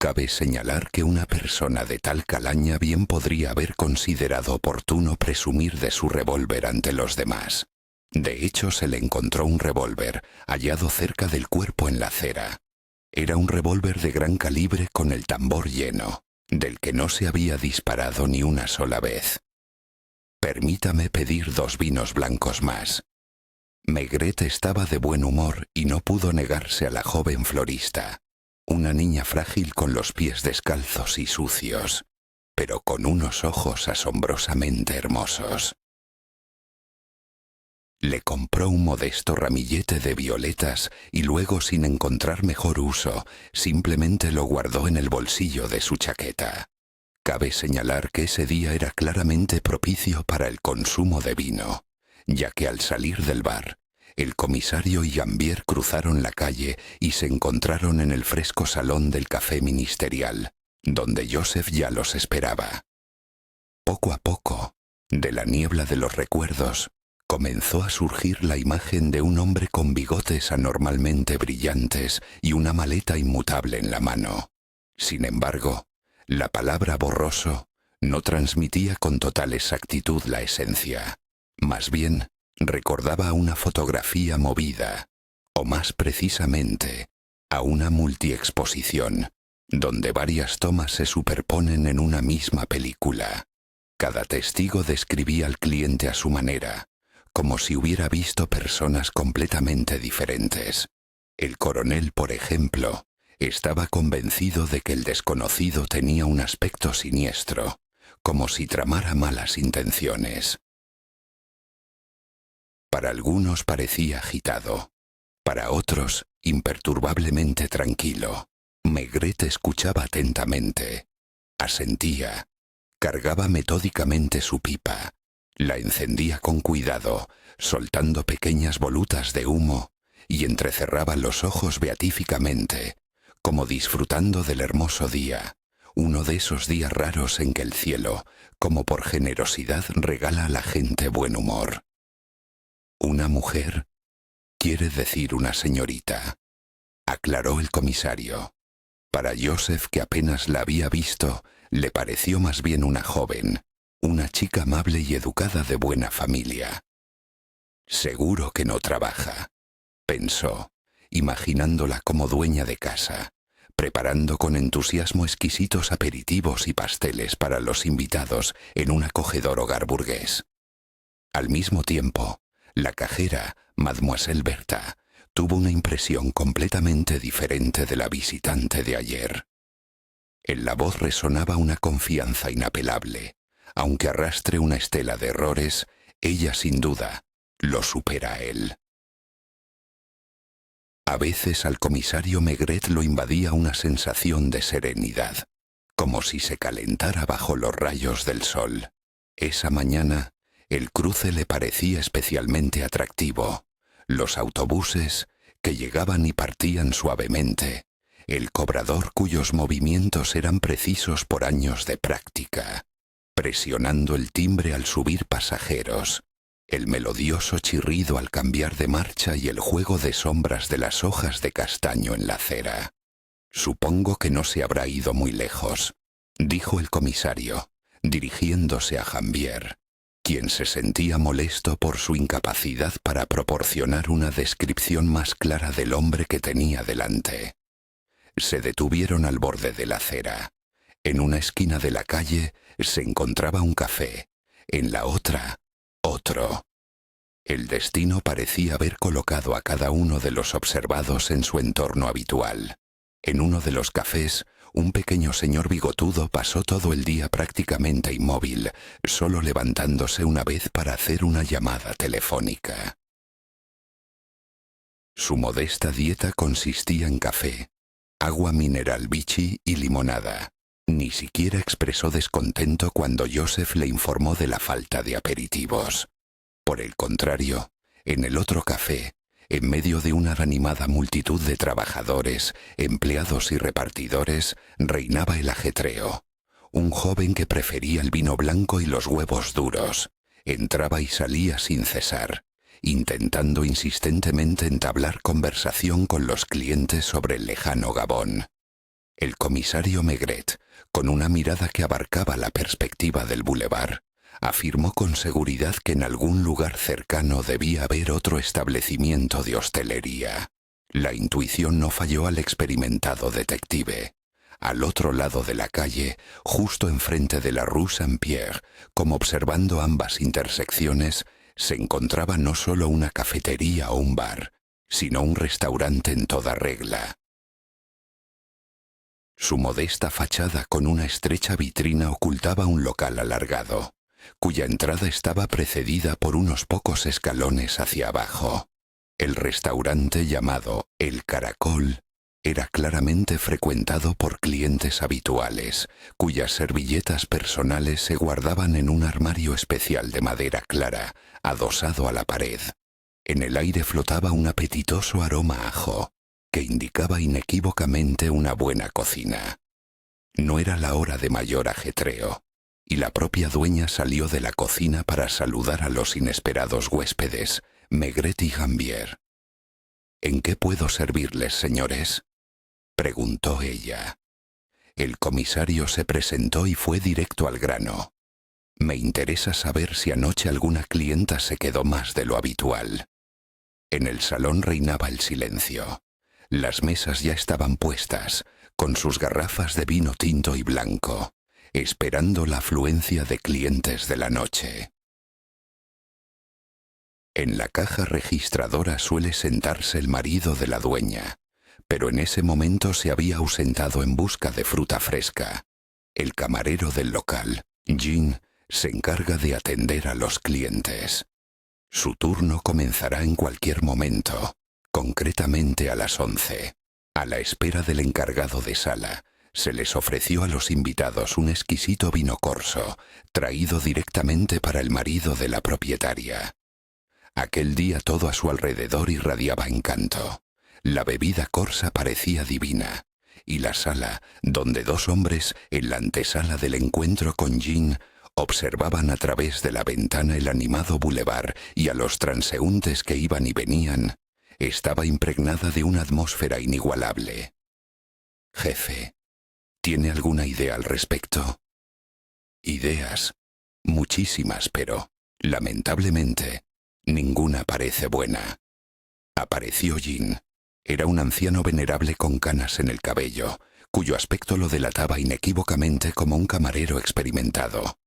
Cabe señalar que una persona de tal calaña bien podría haber considerado oportuno presumir de su revólver ante los demás. De hecho, se le encontró un revólver hallado cerca del cuerpo en la acera. Era un revólver de gran calibre con el tambor lleno, del que no se había disparado ni una sola vez. «Permítame pedir 2 vinos blancos más». Maigret estaba de buen humor y no pudo negarse a la joven florista, una niña frágil con los pies descalzos y sucios, pero con unos ojos asombrosamente hermosos. Le compró un modesto ramillete de violetas y luego, sin encontrar mejor uso, simplemente lo guardó en el bolsillo de su chaqueta. Cabe señalar que ese día era claramente propicio para el consumo de vino, ya que al salir del bar, el comisario y Gambier cruzaron la calle y se encontraron en el fresco salón del café ministerial, donde Joseph ya los esperaba. Poco a poco, de la niebla de los recuerdos, comenzó a surgir la imagen de un hombre con bigotes anormalmente brillantes y una maleta inmutable en la mano. Sin embargo, la palabra borroso no transmitía con total exactitud la esencia. Más bien, recordaba a una fotografía movida, o más precisamente, a una multiexposición, donde varias tomas se superponen en una misma película. Cada testigo describía al cliente a su manera, como si hubiera visto personas completamente diferentes. El coronel, por ejemplo, estaba convencido de que el desconocido tenía un aspecto siniestro, como si tramara malas intenciones. Para algunos parecía agitado, para otros imperturbablemente tranquilo. Maigret escuchaba atentamente, asentía, cargaba metódicamente su pipa, La encendía con cuidado, soltando pequeñas volutas de humo, y entrecerraba los ojos beatíficamente, como disfrutando del hermoso día, uno de esos días raros en que el cielo, como por generosidad, regala a la gente buen humor. «Una mujer quiere decir una señorita», aclaró el comisario. Para Joseph, que apenas la había visto, le pareció más bien una joven, una chica amable y educada de buena familia. «Seguro que no trabaja», pensó, imaginándola como dueña de casa, preparando con entusiasmo exquisitos aperitivos y pasteles para los invitados en un acogedor hogar burgués. Al mismo tiempo, la cajera, Mademoiselle Bertha, tuvo una impresión completamente diferente de la visitante de ayer. En la voz resonaba una confianza inapelable. Aunque arrastre una estela de errores, ella sin duda lo supera a él. A veces al comisario Maigret lo invadía una sensación de serenidad, como si se calentara bajo los rayos del sol. Esa mañana, el cruce le parecía especialmente atractivo. Los autobuses, que llegaban y partían suavemente, el cobrador cuyos movimientos eran precisos por años de práctica, presionando el timbre al subir pasajeros, el melodioso chirrido al cambiar de marcha y el juego de sombras de las hojas de castaño en la acera. «Supongo que no se habrá ido muy lejos», dijo el comisario, dirigiéndose a Jambier, quien se sentía molesto por su incapacidad para proporcionar una descripción más clara del hombre que tenía delante. Se detuvieron al borde de la acera. En una esquina de la calle se encontraba un café, en la otra, otro. El destino parecía haber colocado a cada uno de los observados en su entorno habitual. En uno de los cafés, un pequeño señor bigotudo pasó todo el día prácticamente inmóvil, solo levantándose una vez para hacer una llamada telefónica. Su modesta dieta consistía en café, agua mineral Vichy y limonada. Ni siquiera expresó descontento cuando Joseph le informó de la falta de aperitivos. Por el contrario, en el otro café, en medio de una animada multitud de trabajadores, empleados y repartidores, reinaba el ajetreo. Un joven que prefería el vino blanco y los huevos duros, entraba y salía sin cesar, intentando insistentemente entablar conversación con los clientes sobre el lejano Gabón. El comisario Maigret, con una mirada que abarcaba la perspectiva del bulevar, afirmó con seguridad que en algún lugar cercano debía haber otro establecimiento de hostelería. La intuición no falló al experimentado detective. Al otro lado de la calle, justo enfrente de la Rue Saint-Pierre, como observando ambas intersecciones, se encontraba no solo una cafetería o un bar, sino un restaurante en toda regla. Su modesta fachada con una estrecha vitrina ocultaba un local alargado, cuya entrada estaba precedida por unos pocos escalones hacia abajo. El restaurante, llamado El Caracol, era claramente frecuentado por clientes habituales, cuyas servilletas personales se guardaban en un armario especial de madera clara, adosado a la pared. En el aire flotaba un apetitoso aroma a ajo, que indicaba inequívocamente una buena cocina. No era la hora de mayor ajetreo, y la propia dueña salió de la cocina para saludar a los inesperados huéspedes, Maigret y Jambier. «¿En qué puedo servirles, señores?», preguntó ella. El comisario se presentó y fue directo al grano. «Me interesa saber si anoche alguna clienta se quedó más de lo habitual». En el salón reinaba el silencio. Las mesas ya estaban puestas, con sus garrafas de vino tinto y blanco, esperando la afluencia de clientes de la noche. En la caja registradora suele sentarse el marido de la dueña, pero en ese momento se había ausentado en busca de fruta fresca. El camarero del local, Jean, se encarga de atender a los clientes. Su turno comenzará en cualquier momento, concretamente a las 11, a la espera del encargado de sala, Se les ofreció a los invitados un exquisito vino corso, traído directamente para el marido de la propietaria. Aquel día todo a su alrededor irradiaba encanto. La bebida corsa parecía divina, y la sala, donde dos hombres, en la antesala del encuentro con Jean, observaban a través de la ventana el animado bulevar y a los transeúntes que iban y venían, estaba impregnada de una atmósfera inigualable. «Jefe, ¿tiene alguna idea al respecto?» «Ideas, muchísimas, pero, lamentablemente, ninguna parece buena». Apareció Jean. Era un anciano venerable con canas en el cabello, cuyo aspecto lo delataba inequívocamente como un camarero experimentado.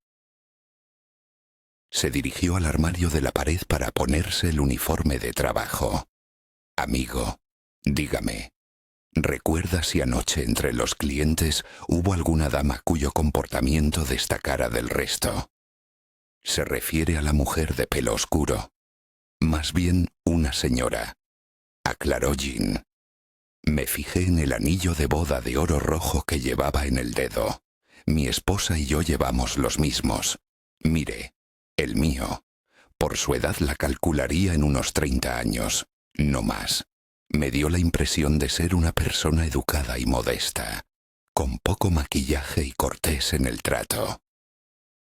Se dirigió al armario de la pared para ponerse el uniforme de trabajo. «Amigo, dígame, ¿recuerda si anoche entre los clientes hubo alguna dama cuyo comportamiento destacara del resto?» «Se refiere a la mujer de pelo oscuro. Más bien una señora», aclaró Jean. «Me fijé en el anillo de boda de oro rojo que llevaba en el dedo. Mi esposa y yo llevamos los mismos. Mire, el mío. Por su edad la calcularía en unos 30 años, no más. Me dio la impresión de ser una persona educada y modesta, con poco maquillaje y cortés en el trato».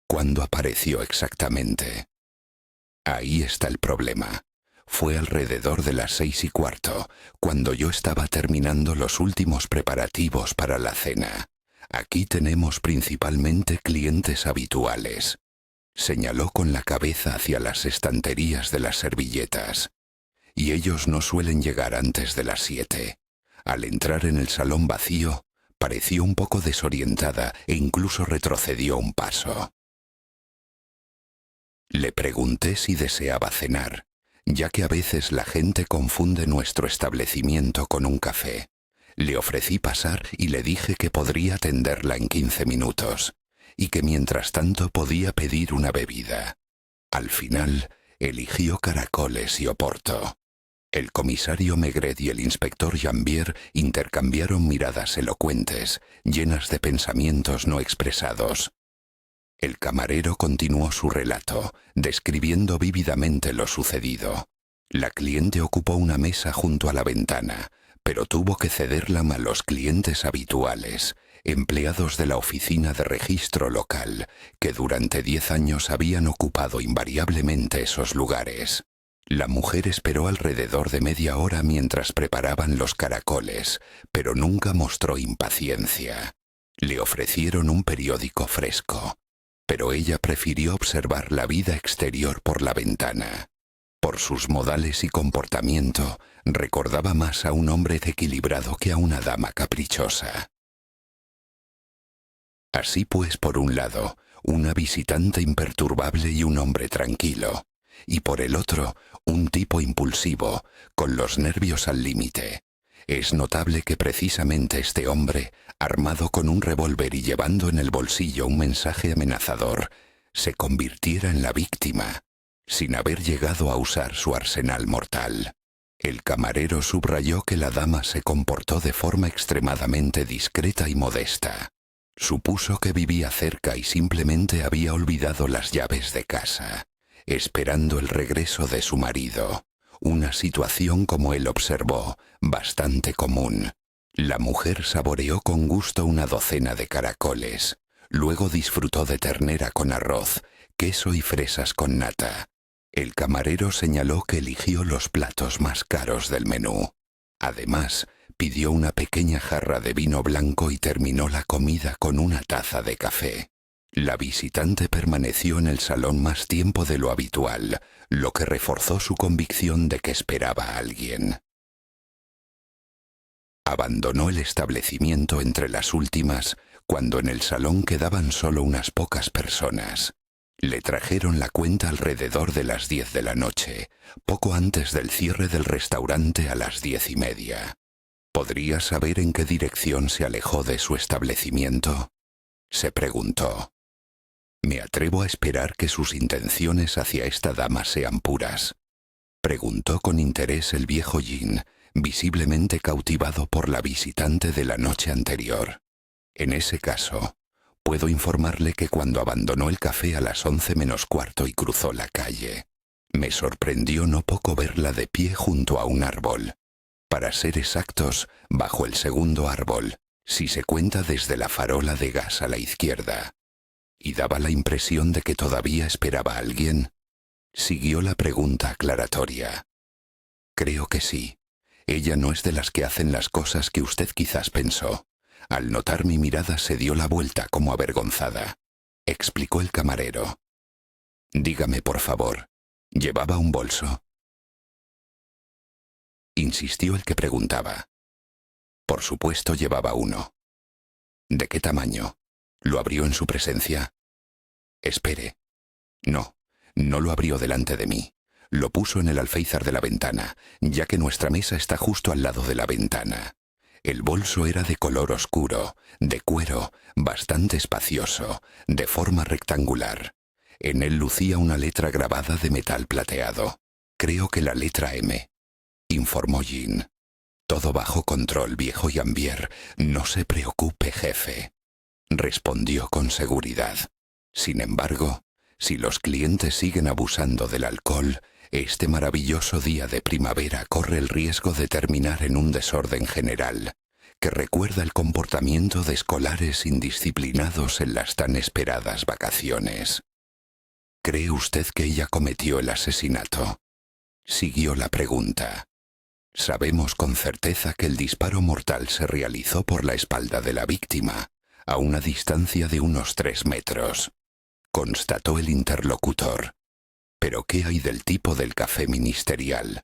«¿Cuándo apareció exactamente?» «Ahí está el problema. Fue alrededor de las 6:15, cuando yo estaba terminando los últimos preparativos para la cena. Aquí tenemos principalmente clientes habituales». Señaló con la cabeza hacia las estanterías de las servilletas. «Y ellos no suelen llegar antes de las 7. Al entrar en el salón vacío, pareció un poco desorientada e incluso retrocedió un paso. Le pregunté si deseaba cenar, ya que a veces la gente confunde nuestro establecimiento con un café. Le ofrecí pasar y le dije que podría atenderla en 15 minutos, y que mientras tanto podía pedir una bebida. Al final, eligió caracoles y oporto. El comisario Maigret y el inspector Janvier intercambiaron miradas elocuentes, llenas de pensamientos no expresados. El camarero continuó su relato, describiendo vívidamente lo sucedido. La cliente ocupó una mesa junto a la ventana, pero tuvo que cederla a los clientes habituales, empleados de la oficina de registro local, que durante 10 años habían ocupado invariablemente esos lugares. La mujer esperó alrededor de media hora mientras preparaban los caracoles, pero nunca mostró impaciencia. Le ofrecieron un periódico fresco, pero ella prefirió observar la vida exterior por la ventana. Por sus modales y comportamiento, recordaba más a un hombre equilibrado que a una dama caprichosa. Así pues, por un lado, una visitante imperturbable y un hombre tranquilo, y por el otro, un tipo impulsivo, con los nervios al límite. Es notable que precisamente este hombre, armado con un revólver y llevando en el bolsillo un mensaje amenazador, se convirtiera en la víctima, sin haber llegado a usar su arsenal mortal. El camarero subrayó que la dama se comportó de forma extremadamente discreta y modesta. Supuso que vivía cerca y simplemente había olvidado las llaves de casa, esperando el regreso de su marido. Una situación, como él observó, bastante común. La mujer saboreó con gusto una docena de caracoles, luego disfrutó de ternera con arroz, queso y fresas con nata. El camarero señaló que eligió los platos más caros del menú. Además, pidió una pequeña jarra de vino blanco y terminó la comida con una taza de café. La visitante permaneció en el salón más tiempo de lo habitual, lo que reforzó su convicción de que esperaba a alguien. Abandonó el establecimiento entre las últimas, cuando en el salón quedaban solo unas pocas personas. Le trajeron la cuenta alrededor de las 10 de la noche, poco antes del cierre del restaurante a las 10:30. ¿Podría saber en qué dirección se alejó de su establecimiento?, se preguntó. «Me atrevo a esperar que sus intenciones hacia esta dama sean puras», preguntó con interés el viejo Jean, visiblemente cautivado por la visitante de la noche anterior. En ese caso, puedo informarle que cuando abandonó el café a las 11 menos cuarto y cruzó la calle, me sorprendió no poco verla de pie junto a un árbol. Para ser exactos, bajo el segundo árbol, si se cuenta desde la farola de gas a la izquierda. Y daba la impresión de que todavía esperaba a alguien. Siguió la pregunta aclaratoria. Creo que sí. Ella no es de las que hacen las cosas que usted quizás pensó. Al notar mi mirada se dio la vuelta como avergonzada. Explicó el camarero. Dígame, por favor, ¿llevaba un bolso? Insistió el que preguntaba. Por supuesto llevaba uno. ¿De qué tamaño? ¿Lo abrió en su presencia? Espere. No, no lo abrió delante de mí. Lo puso en el alféizar de la ventana, ya que nuestra mesa está justo al lado de la ventana. El bolso era de color oscuro, de cuero, bastante espacioso, de forma rectangular. En él lucía una letra grabada de metal plateado. Creo que la letra M. Informó Jean. Todo bajo control, viejo Jambier. No se preocupe, jefe. Respondió con seguridad. Sin embargo, si los clientes siguen abusando del alcohol, este maravilloso día de primavera corre el riesgo de terminar en un desorden general, que recuerda el comportamiento de escolares indisciplinados en las tan esperadas vacaciones. ¿Cree usted que ella cometió el asesinato? Siguió la pregunta. Sabemos con certeza que el disparo mortal se realizó por la espalda de la víctima, a una distancia de unos 3 metros. Constató el interlocutor. ¿Pero qué hay del tipo del café ministerial?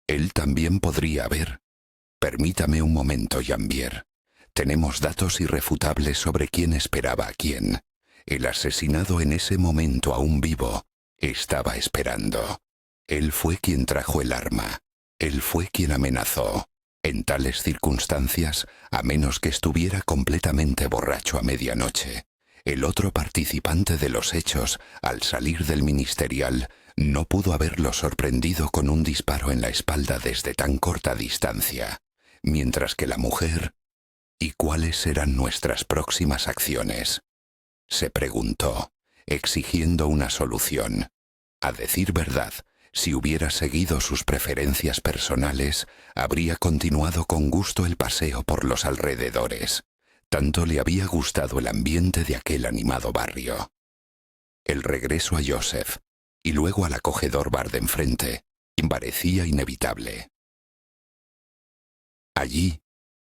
Él también podría haber. Permítame un momento, Jambier. Tenemos datos irrefutables sobre quién esperaba a quién. El asesinado en ese momento aún vivo estaba esperando. Él fue quien trajo el arma. Él fue quien amenazó. En tales circunstancias, a menos que estuviera completamente borracho a medianoche, el otro participante de los hechos, al salir del ministerial, no pudo haberlo sorprendido con un disparo en la espalda desde tan corta distancia, mientras que la mujer... ¿Y cuáles serán nuestras próximas acciones?, se preguntó, exigiendo una solución. A decir verdad, si hubiera seguido sus preferencias personales, habría continuado con gusto el paseo por los alrededores. Tanto le había gustado el ambiente de aquel animado barrio. El regreso a Joseph, y luego al acogedor bar de enfrente, parecía inevitable. Allí,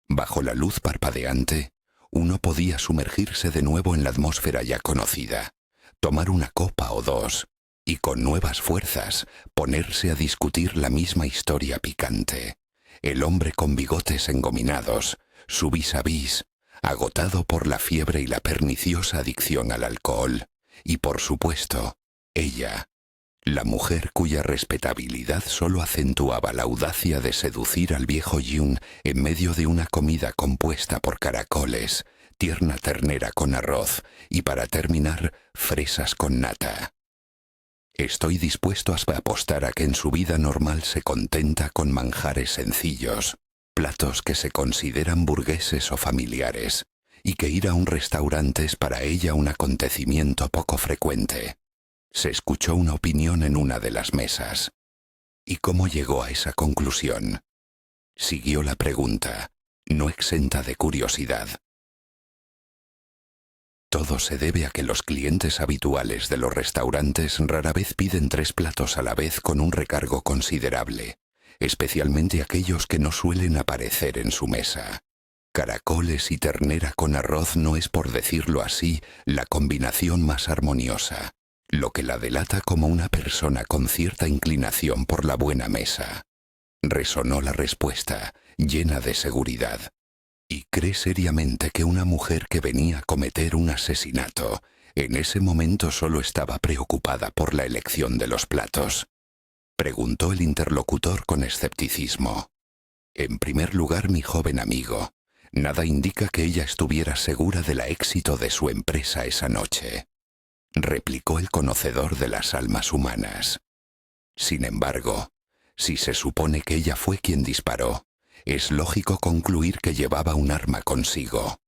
bajo la luz parpadeante, uno podía sumergirse de nuevo en la atmósfera ya conocida, tomar una copa o dos, y con nuevas fuerzas ponerse a discutir la misma historia picante. El hombre con bigotes engominados, su vis a vis, agotado por la fiebre y la perniciosa adicción al alcohol, y por supuesto, ella, la mujer cuya respetabilidad solo acentuaba la audacia de seducir al viejo Jun en medio de una comida compuesta por caracoles, tierna ternera con arroz y, para terminar, fresas con nata. Estoy dispuesto a apostar a que en su vida normal se contenta con manjares sencillos, platos que se consideran burgueses o familiares, y que ir a un restaurante es para ella un acontecimiento poco frecuente. Se escuchó una opinión en una de las mesas. ¿Y cómo llegó a esa conclusión?, siguió la pregunta, no exenta de curiosidad. Todo se debe a que los clientes habituales de los restaurantes rara vez piden 3 platos a la vez con un recargo considerable, especialmente aquellos que no suelen aparecer en su mesa. Caracoles y ternera con arroz no es, por decirlo así, la combinación más armoniosa, lo que la delata como una persona con cierta inclinación por la buena mesa. Resonó la respuesta, llena de seguridad. ¿Y cree seriamente que una mujer que venía a cometer un asesinato en ese momento solo estaba preocupada por la elección de los platos?, preguntó el interlocutor con escepticismo. En primer lugar, mi joven amigo, nada indica que ella estuviera segura del éxito de su empresa esa noche, replicó el conocedor de las almas humanas. Sin embargo, si se supone que ella fue quien disparó, Es lógico concluir que llevaba un arma consigo.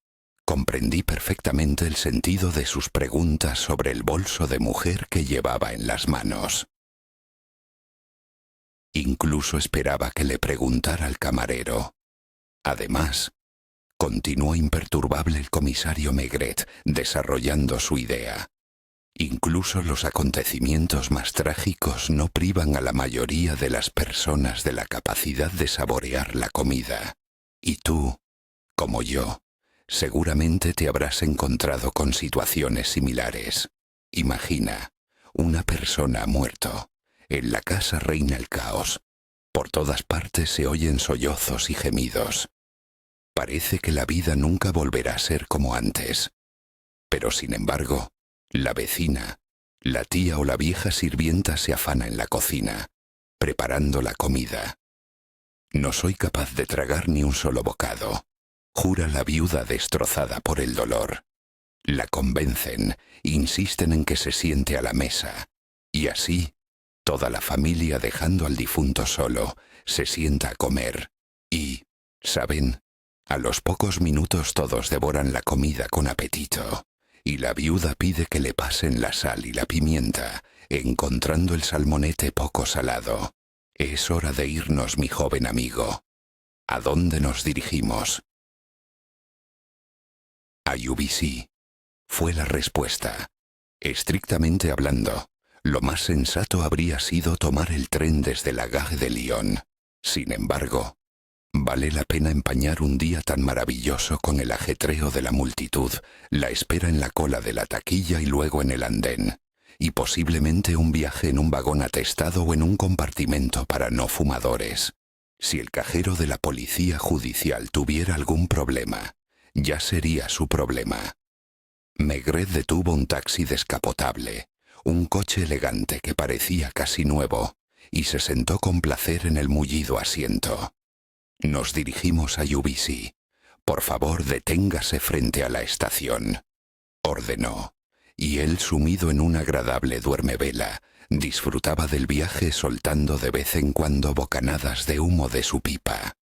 Comprendí perfectamente el sentido de sus preguntas sobre el bolso de mujer que llevaba en las manos. Incluso esperaba que le preguntara al camarero. Además, continuó imperturbable el comisario Maigret, desarrollando su idea. Incluso los acontecimientos más trágicos no privan a la mayoría de las personas de la capacidad de saborear la comida. Y tú, como yo, seguramente te habrás encontrado con situaciones similares. Imagina, una persona ha muerto. En la casa reina el caos. Por todas partes se oyen sollozos y gemidos. Parece que la vida nunca volverá a ser como antes. Pero sin embargo, la vecina, la tía o la vieja sirvienta se afana en la cocina, preparando la comida. No soy capaz de tragar ni un solo bocado, jura la viuda destrozada por el dolor. La convencen, insisten en que se siente a la mesa, y así, toda la familia, dejando al difunto solo, se sienta a comer. Y, ¿saben? A los pocos minutos todos devoran la comida con apetito, y la viuda pide que le pasen la sal y la pimienta, encontrando el salmonete poco salado. Es hora de irnos, mi joven amigo. ¿A dónde nos dirigimos? A UBC, fue la respuesta. Estrictamente hablando, lo más sensato habría sido tomar el tren desde la Gare de Lyon. Sin embargo, vale la pena empañar un día tan maravilloso con el ajetreo de la multitud, la espera en la cola de la taquilla y luego en el andén, y posiblemente un viaje en un vagón atestado o en un compartimento para no fumadores. Si el cajero de la policía judicial tuviera algún problema, ya sería su problema. Maigret detuvo un taxi descapotable, un coche elegante que parecía casi nuevo, y se sentó con placer en el mullido asiento. Nos dirigimos a UBC. Por favor, deténgase frente a la estación, ordenó, y él, sumido en un agradable duermevela, disfrutaba del viaje soltando de vez en cuando bocanadas de humo de su pipa.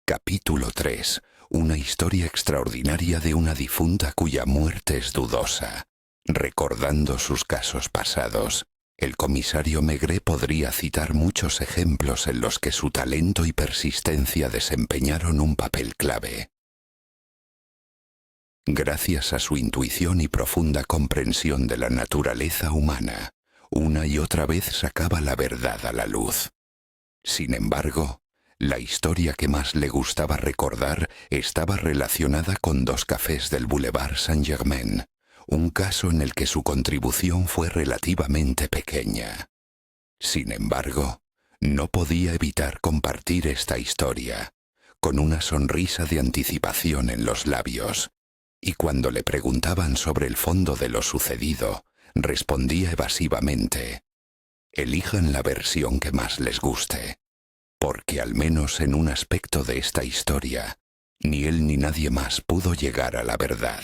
Capítulo 3. Una historia extraordinaria de una difunta cuya muerte es dudosa. Recordando sus casos pasados, el comisario Maigret podría citar muchos ejemplos en los que su talento y persistencia desempeñaron un papel clave. Gracias a su intuición y profunda comprensión de la naturaleza humana, una y otra vez sacaba la verdad a la luz. Sin embargo, la historia que más le gustaba recordar estaba relacionada con dos cafés del Boulevard Saint-Germain, un caso en el que su contribución fue relativamente pequeña. Sin embargo, no podía evitar compartir esta historia, con una sonrisa de anticipación en los labios, y cuando le preguntaban sobre el fondo de lo sucedido, respondía evasivamente: elijan la versión que más les guste, porque al menos en un aspecto de esta historia, ni él ni nadie más pudo llegar a la verdad.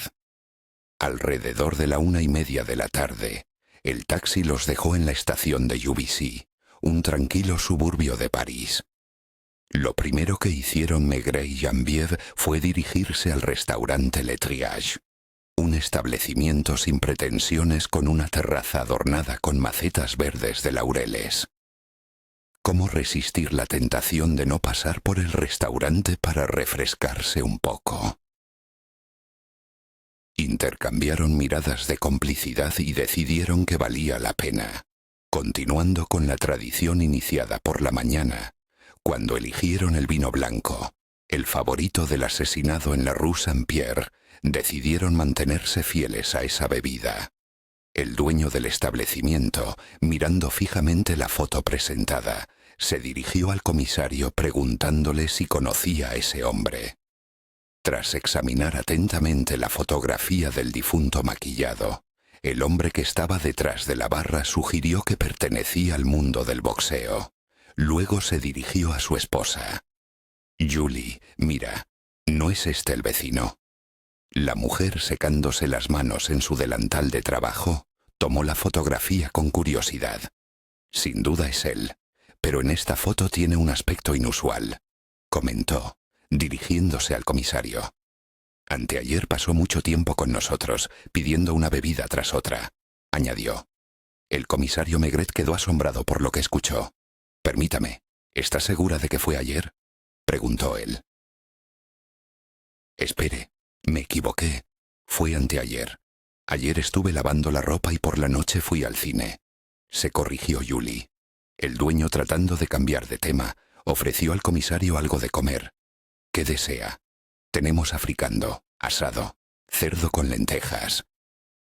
Alrededor de la 1:30 de la tarde, el taxi los dejó en la estación de UBC, un tranquilo suburbio de París. Lo primero que hicieron Maigret y Geneviève fue dirigirse al restaurante Le Triage, un establecimiento sin pretensiones con una terraza adornada con macetas verdes de laureles. ¿Cómo resistir la tentación de no pasar por el restaurante para refrescarse un poco? Intercambiaron miradas de complicidad y decidieron que valía la pena, continuando con la tradición iniciada por la mañana, cuando eligieron el vino blanco, el favorito del asesinado en la Rue Saint-Pierre. Decidieron mantenerse fieles a esa bebida. El dueño del establecimiento, mirando fijamente la foto presentada, se dirigió al comisario preguntándole si conocía a ese hombre. Tras examinar atentamente la fotografía del difunto maquillado, el hombre que estaba detrás de la barra sugirió que pertenecía al mundo del boxeo. Luego se dirigió a su esposa. «Julie, mira, ¿no es este el vecino?» La mujer, secándose las manos en su delantal de trabajo, tomó la fotografía con curiosidad. «Sin duda es él, pero en esta foto tiene un aspecto inusual. comentó, dirigiéndose al comisario. Anteayer pasó mucho tiempo con nosotros, pidiendo una bebida tras otra, añadió. El comisario Maigret quedó asombrado por lo que escuchó. Permítame, ¿está segura de que fue ayer?, preguntó él. Espere, me equivoqué. Fue anteayer. Ayer estuve lavando la ropa y por la noche fui al cine. Se corrigió Julie. El dueño, tratando de cambiar de tema, ofreció al comisario algo de comer. ¿Qué desea? Tenemos africando, asado, cerdo con lentejas.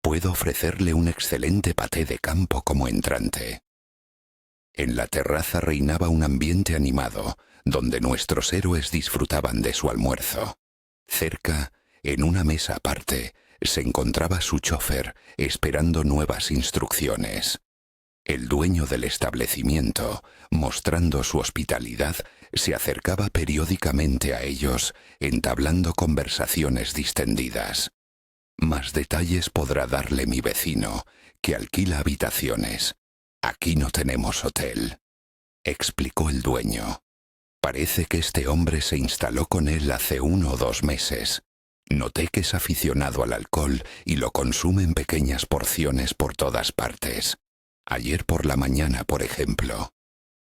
Puedo ofrecerle un excelente paté de campo como entrante. En la terraza reinaba un ambiente animado, donde nuestros héroes disfrutaban de su almuerzo. Cerca, en una mesa aparte, se encontraba su chofer, esperando nuevas instrucciones. El dueño del establecimiento, mostrando su hospitalidad, se acercaba periódicamente a ellos, entablando conversaciones distendidas. Más detalles podrá darle mi vecino, que alquila habitaciones. Aquí no tenemos hotel, explicó el dueño. Parece que este hombre se instaló con él hace 1 o 2 meses. Noté que es aficionado al alcohol y lo consume en pequeñas porciones por todas partes. Ayer por la mañana, por ejemplo.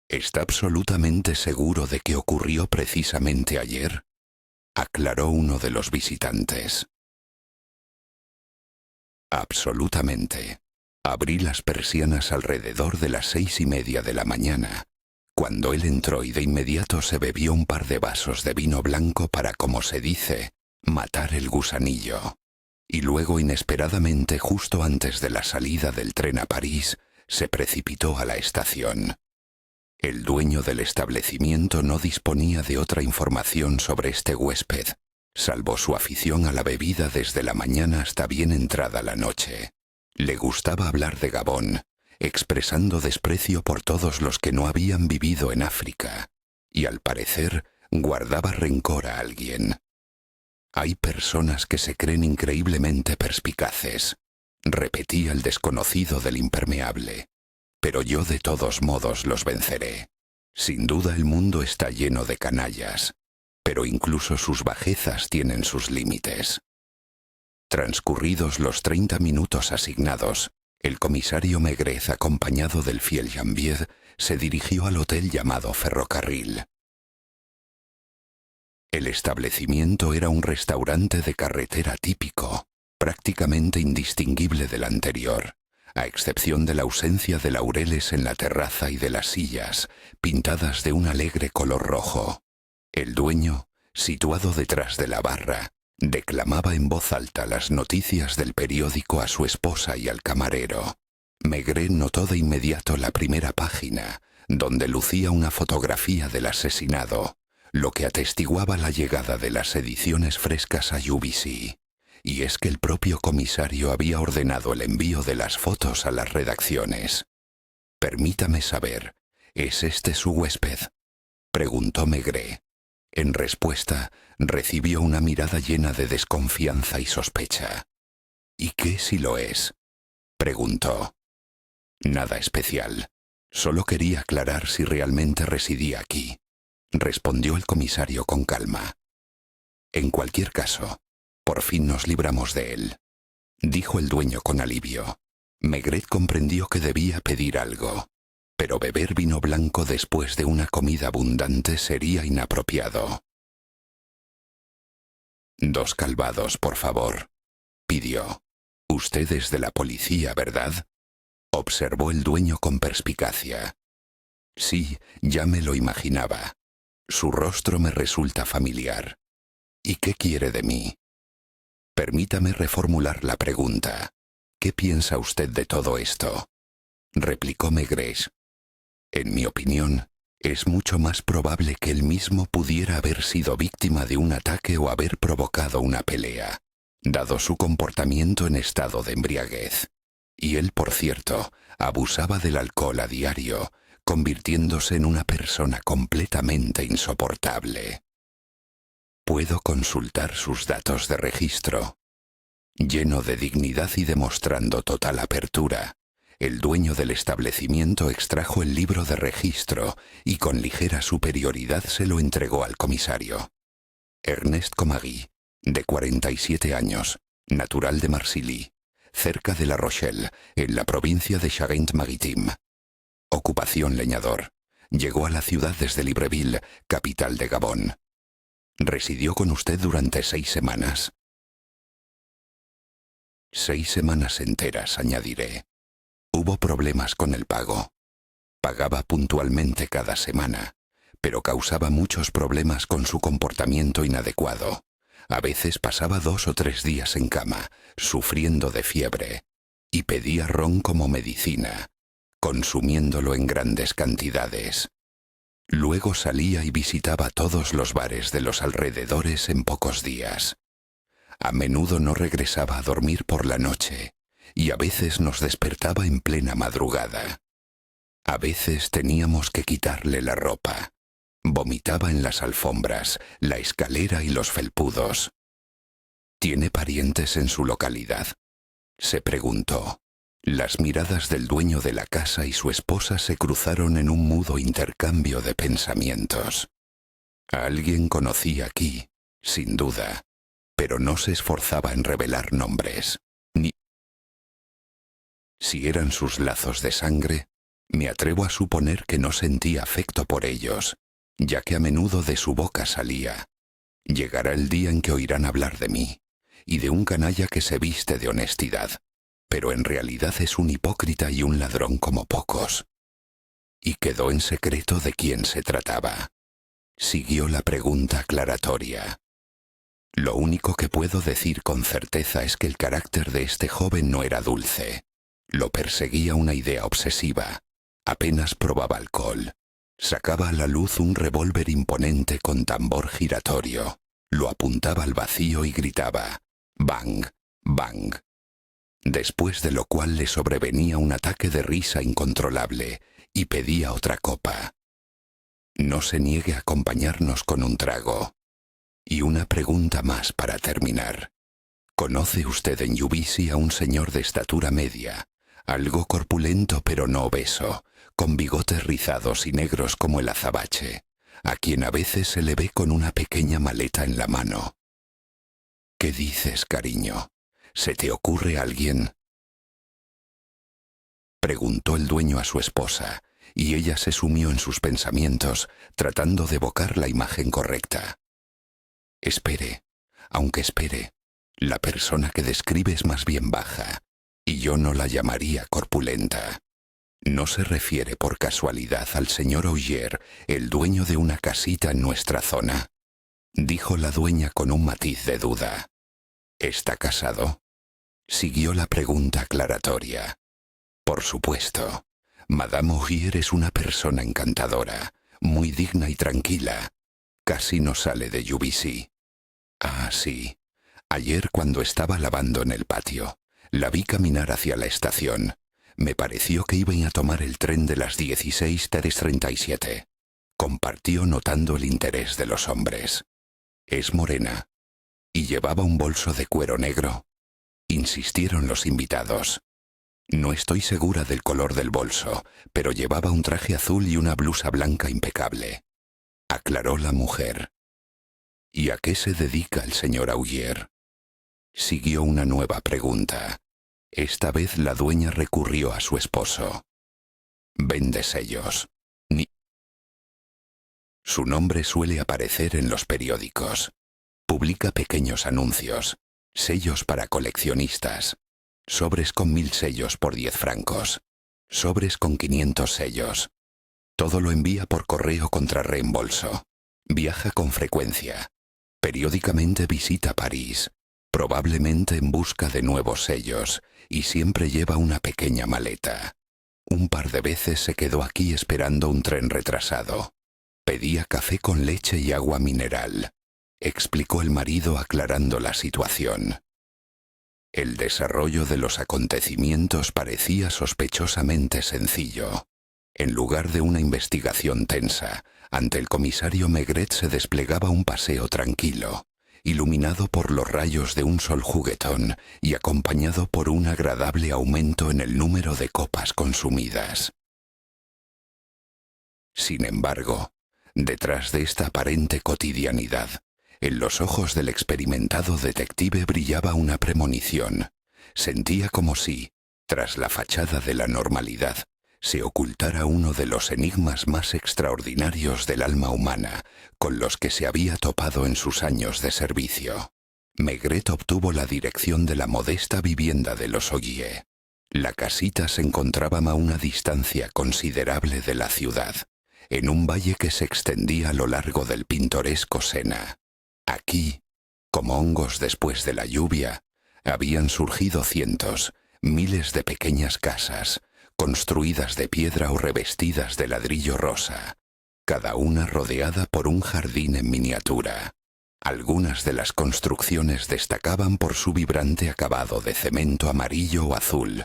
¿Está absolutamente seguro de que ocurrió precisamente ayer?, aclaró uno de los visitantes. Absolutamente. Abrí las persianas alrededor de las 6:30 de la mañana, cuando él entró y de inmediato se bebió un par de vasos de vino blanco para, como se dice, matar el gusanillo. Y luego, inesperadamente, justo antes de la salida del tren a París, se precipitó a la estación. El dueño del establecimiento no disponía de otra información sobre este huésped, salvo su afición a la bebida desde la mañana hasta bien entrada la noche. Le gustaba hablar de Gabón, expresando desprecio por todos los que no habían vivido en África, y al parecer guardaba rencor a alguien. Hay personas que se creen increíblemente perspicaces, repetía el desconocido del impermeable, pero yo de todos modos los venceré. Sin duda el mundo está lleno de canallas, pero incluso sus bajezas tienen sus límites. Transcurridos los 30 minutos asignados, el comisario Maigret, acompañado del fiel Janvier, se dirigió al hotel llamado Ferrocarril. El establecimiento era un restaurante de carretera típico, prácticamente indistinguible del anterior, a excepción de la ausencia de laureles en la terraza y de las sillas, pintadas de un alegre color rojo. El dueño, situado detrás de la barra, declamaba en voz alta las noticias del periódico a su esposa y al camarero. Maigret notó de inmediato la primera página, donde lucía una fotografía del asesinado, lo que atestiguaba la llegada de las ediciones frescas a UBC. Y es que el propio comisario había ordenado el envío de las fotos a las redacciones. «Permítame saber, ¿es este su huésped?», preguntó Maigret. En respuesta, recibió una mirada llena de desconfianza y sospecha. «¿Y qué si lo es?», preguntó. «Nada especial. Solo quería aclarar si realmente residía aquí», respondió el comisario con calma. «En cualquier caso, por fin nos libramos de él», dijo el dueño con alivio. Maigret comprendió que debía pedir algo, pero beber vino blanco después de una comida abundante sería inapropiado. «2 calvados, por favor», pidió. «Usted es de la policía, ¿verdad?», observó el dueño con perspicacia. «Sí, ya me lo imaginaba. Su rostro me resulta familiar. ¿Y qué quiere de mí?». «Permítame reformular la pregunta. ¿Qué piensa usted de todo esto?», replicó Maigret. «En mi opinión, es mucho más probable que él mismo pudiera haber sido víctima de un ataque o haber provocado una pelea, dado su comportamiento en estado de embriaguez. Y él, por cierto, abusaba del alcohol a diario, convirtiéndose en una persona completamente insoportable. Puedo consultar sus datos de registro». Lleno de dignidad y demostrando total apertura, El dueño del establecimiento extrajo el libro de registro y con ligera superioridad se lo entregó al comisario. Ernest Comagui, de 47 años, natural de Marcilly, cerca de La Rochelle, en la provincia de Charente-Maritime. Ocupación leñador. Llegó a la ciudad desde Libreville, capital de Gabón. Residió con usted durante 6 semanas. 6 semanas enteras, añadiré. Hubo problemas con el pago. Pagaba puntualmente cada semana, pero causaba muchos problemas con su comportamiento inadecuado. A veces pasaba 2 o 3 días en cama, sufriendo de fiebre, y pedía ron como medicina, consumiéndolo en grandes cantidades. Luego salía y visitaba todos los bares de los alrededores en pocos días. A menudo no regresaba a dormir por la noche, y a veces nos despertaba en plena madrugada. A veces teníamos que quitarle la ropa. Vomitaba en las alfombras, la escalera y los felpudos. ¿Tiene parientes en su localidad?, se preguntó. Las miradas del dueño de la casa y su esposa se cruzaron en un mudo intercambio de pensamientos. A alguien conocí aquí, sin duda, pero no se esforzaba en revelar nombres, ni si eran sus lazos de sangre. Me atrevo a suponer que no sentía afecto por ellos, ya que a menudo de su boca salía: llegará el día en que oirán hablar de mí, y de un canalla que se viste de honestidad, pero en realidad es un hipócrita y un ladrón como pocos. Y quedó en secreto de quién se trataba. Siguió la pregunta aclaratoria. Lo único que puedo decir con certeza es que el carácter de este joven no era dulce. Lo perseguía una idea obsesiva. Apenas probaba alcohol. Sacaba a la luz un revólver imponente con tambor giratorio. Lo apuntaba al vacío y gritaba: «Bang, bang». Después de lo cual le sobrevenía un ataque de risa incontrolable y pedía otra copa. No se niegue a acompañarnos con un trago. Y una pregunta más para terminar. ¿Conoce usted en Juvisy a un señor de estatura media, algo corpulento pero no obeso, con bigotes rizados y negros como el azabache, a quien a veces se le ve con una pequeña maleta en la mano? ¿Qué dices, cariño? ¿Se te ocurre alguien?, preguntó el dueño a su esposa, y ella se sumió en sus pensamientos, tratando de evocar la imagen correcta. Espere, aunque espere, la persona que describe es más bien baja, y yo no la llamaría corpulenta. ¿No se refiere por casualidad al señor Augier, el dueño de una casita en nuestra zona?, dijo la dueña con un matiz de duda. ¿Está casado?, siguió la pregunta aclaratoria. Por supuesto. Madame Augier es una persona encantadora, muy digna y tranquila. Casi no sale de Juvisy. Ah, sí. Ayer, cuando estaba lavando en el patio, la vi caminar hacia la estación. Me pareció que iba a tomar el tren de las 16:37. Compartió notando el interés de los hombres. Es morena. ¿Y llevaba un bolso de cuero negro?, insistieron los invitados. No estoy segura del color del bolso, pero llevaba un traje azul y una blusa blanca impecable, aclaró la mujer. ¿Y a qué se dedica el señor Augier?, siguió una nueva pregunta. Esta vez la dueña recurrió a su esposo. Vende sellos. Su nombre suele aparecer en los periódicos. Publica pequeños anuncios, sellos para coleccionistas, sobres con 1000 sellos por 10 francos, sobres con 500 sellos. Todo lo envía por correo contra reembolso. Viaja con frecuencia. Periódicamente visita París, probablemente en busca de nuevos sellos, y siempre lleva una pequeña maleta. Un par de veces se quedó aquí esperando un tren retrasado. Pedía café con leche y agua mineral, explicó el marido aclarando la situación. El desarrollo de los acontecimientos parecía sospechosamente sencillo. En lugar de una investigación tensa, ante el comisario Maigret se desplegaba un paseo tranquilo, iluminado por los rayos de un sol juguetón y acompañado por un agradable aumento en el número de copas consumidas. Sin embargo, detrás de esta aparente cotidianidad, en los ojos del experimentado detective brillaba una premonición. Sentía como si, tras la fachada de la normalidad, se ocultara uno de los enigmas más extraordinarios del alma humana con los que se había topado en sus años de servicio. Maigret obtuvo la dirección de la modesta vivienda de los Ogier. La casita se encontraba a una distancia considerable de la ciudad, en un valle que se extendía a lo largo del pintoresco Sena. Aquí, como hongos después de la lluvia, habían surgido cientos, miles de pequeñas casas, construidas de piedra o revestidas de ladrillo rosa, cada una rodeada por un jardín en miniatura. Algunas de las construcciones destacaban por su vibrante acabado de cemento amarillo o azul.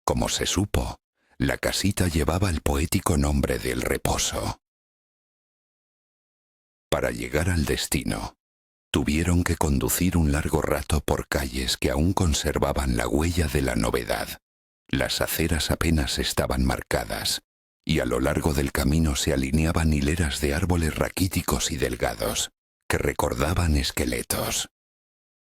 Como se supo, la casita llevaba el poético nombre de El Reposo. Para llegar al destino, tuvieron que conducir un largo rato por calles que aún conservaban la huella de la novedad. Las aceras apenas estaban marcadas, y a lo largo del camino se alineaban hileras de árboles raquíticos y delgados, que recordaban esqueletos.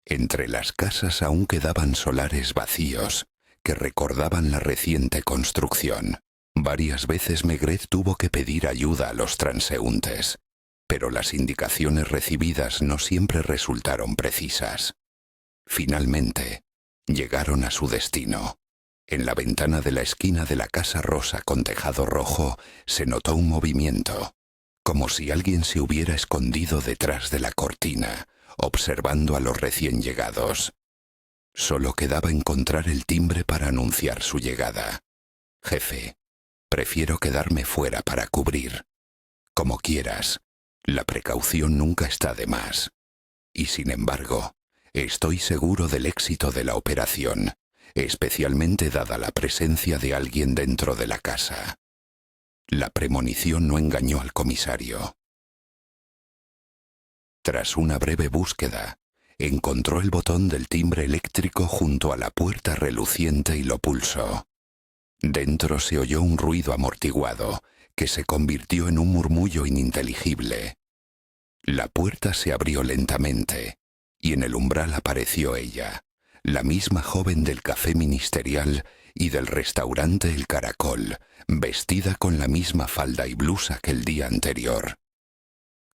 Entre las casas aún quedaban solares vacíos, que recordaban la reciente construcción. Varias veces Maigret tuvo que pedir ayuda a los transeúntes, pero las indicaciones recibidas no siempre resultaron precisas. Finalmente, llegaron a su destino. En la ventana de la esquina de la casa rosa con tejado rojo se notó un movimiento, como si alguien se hubiera escondido detrás de la cortina, observando a los recién llegados. Solo quedaba encontrar el timbre para anunciar su llegada. «Jefe, prefiero quedarme fuera para cubrir». «Como quieras, la precaución nunca está de más. Y sin embargo, estoy seguro del éxito de la operación, especialmente dada la presencia de alguien dentro de la casa». La premonición no engañó al comisario. Tras una breve búsqueda, encontró el botón del timbre eléctrico junto a la puerta reluciente y lo pulsó. Dentro se oyó un ruido amortiguado que se convirtió en un murmullo ininteligible. La puerta se abrió lentamente y en el umbral apareció ella, la misma joven del café ministerial y del restaurante El Caracol, vestida con la misma falda y blusa que el día anterior.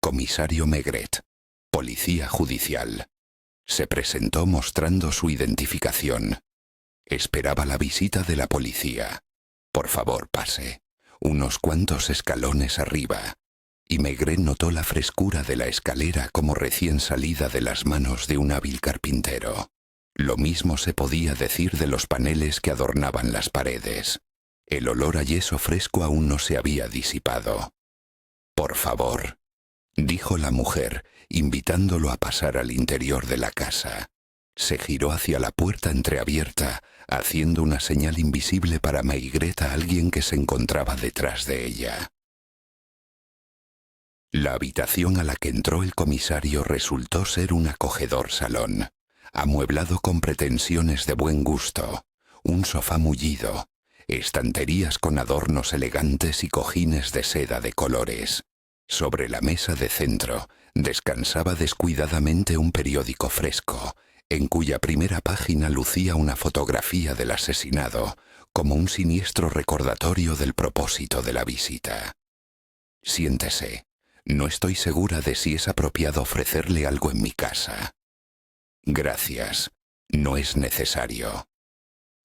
Comisario Maigret, policía judicial. Se presentó mostrando su identificación. Esperaba la visita de la policía. «Por favor, pase. Unos cuantos escalones arriba». Y Maigret notó la frescura de la escalera como recién salida de las manos de un hábil carpintero. Lo mismo se podía decir de los paneles que adornaban las paredes. El olor a yeso fresco aún no se había disipado. «Por favor», dijo la mujer, invitándolo a pasar al interior de la casa. Se giró hacia la puerta entreabierta, haciendo una señal invisible para Maigret a alguien que se encontraba detrás de ella. La habitación a la que entró el comisario resultó ser un acogedor salón, amueblado con pretensiones de buen gusto, un sofá mullido, estanterías con adornos elegantes y cojines de seda de colores. Sobre la mesa de centro descansaba descuidadamente un periódico fresco, en cuya primera página lucía una fotografía del asesinado, como un siniestro recordatorio del propósito de la visita. «Siéntese. No estoy segura de si es apropiado ofrecerle algo en mi casa». «Gracias. No es necesario».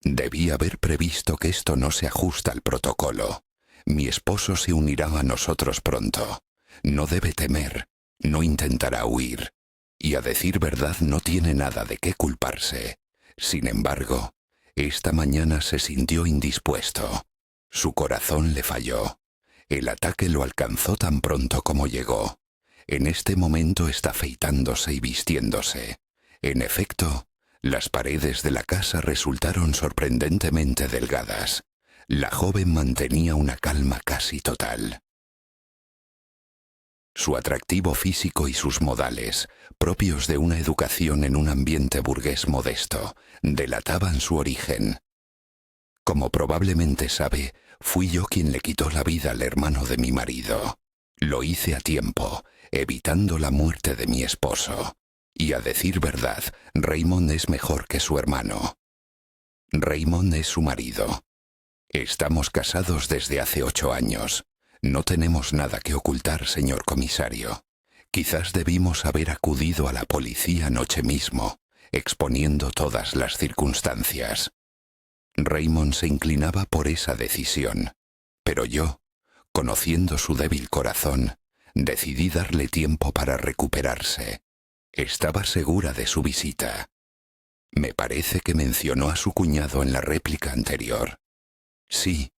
Debí haber previsto que esto no se ajusta al protocolo. Mi esposo se unirá a nosotros pronto. No debe temer, no intentará huir. Y a decir verdad no tiene nada de qué culparse. Sin embargo, esta mañana se sintió indispuesto. Su corazón le falló. El ataque lo alcanzó tan pronto como llegó. En este momento está afeitándose y vistiéndose. En efecto, las paredes de la casa resultaron sorprendentemente delgadas. La joven mantenía una calma casi total. Su atractivo físico y sus modales, propios de una educación en un ambiente burgués modesto, delataban su origen. Como probablemente sabe, fui yo quien le quitó la vida al hermano de mi marido. Lo hice a tiempo, evitando la muerte de mi esposo. Y a decir verdad, Raymond es mejor que su hermano. Raymond es su marido. Estamos casados desde hace 8 años. No tenemos nada que ocultar, señor comisario. Quizás debimos haber acudido a la policía anoche mismo, exponiendo todas las circunstancias. Raymond se inclinaba por esa decisión, pero yo, conociendo su débil corazón, decidí darle tiempo para recuperarse. Estaba segura de su visita. Me parece que mencionó a su cuñado en la réplica anterior. Sí,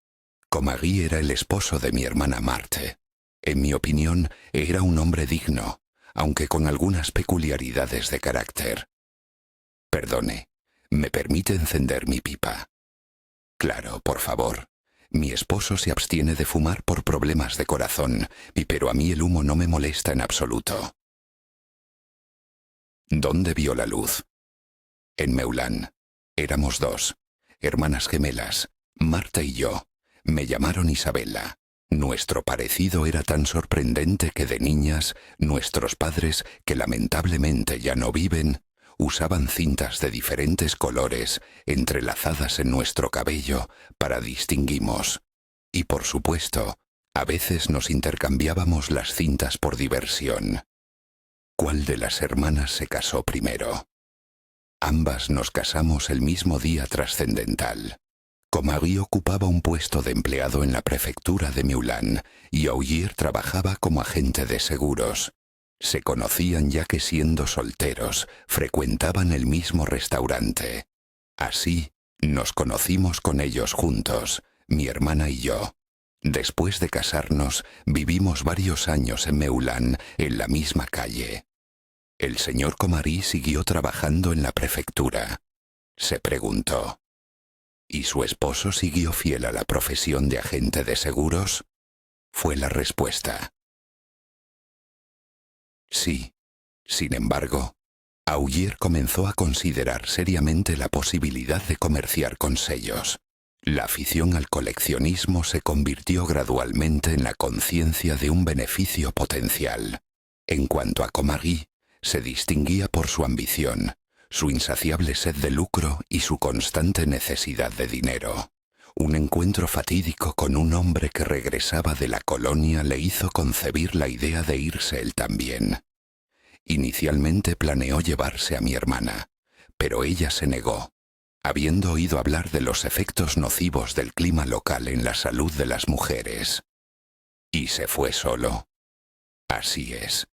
Comagui era el esposo de mi hermana Marthe. En mi opinión, era un hombre digno, aunque con algunas peculiaridades de carácter. Perdone, ¿me permite encender mi pipa? Claro, por favor. Mi esposo se abstiene de fumar por problemas de corazón, pero a mí el humo no me molesta en absoluto. ¿Dónde vio la luz? En Meulán. Éramos 2, hermanas gemelas, Marta y yo. Me llamaron Isabela. Nuestro parecido era tan sorprendente que de niñas, nuestros padres, que lamentablemente ya no viven, usaban cintas de diferentes colores entrelazadas en nuestro cabello para distinguirnos. Y por supuesto, a veces nos intercambiábamos las cintas por diversión. ¿Cuál de las hermanas se casó primero? Ambas nos casamos el mismo día trascendental. Comagui ocupaba un puesto de empleado en la prefectura de Meulán y Augier trabajaba como agente de seguros. Se conocían ya que siendo solteros frecuentaban el mismo restaurante. Así, nos conocimos con ellos juntos, mi hermana y yo. Después de casarnos, vivimos varios años en Meulán, en la misma calle. El señor Comagui siguió trabajando en la prefectura. Se preguntó. ¿Y su esposo siguió fiel a la profesión de agente de seguros? Fue la respuesta. Sí. Sin embargo, Augier comenzó a considerar seriamente la posibilidad de comerciar con sellos. La afición al coleccionismo se convirtió gradualmente en la conciencia de un beneficio potencial. En cuanto a Comagui, se distinguía por su ambición, su insaciable sed de lucro y su constante necesidad de dinero. Un encuentro fatídico con un hombre que regresaba de la colonia le hizo concebir la idea de irse él también. Inicialmente planeó llevarse a mi hermana, pero ella se negó, habiendo oído hablar de los efectos nocivos del clima local en la salud de las mujeres. ¿Y se fue solo? Así es.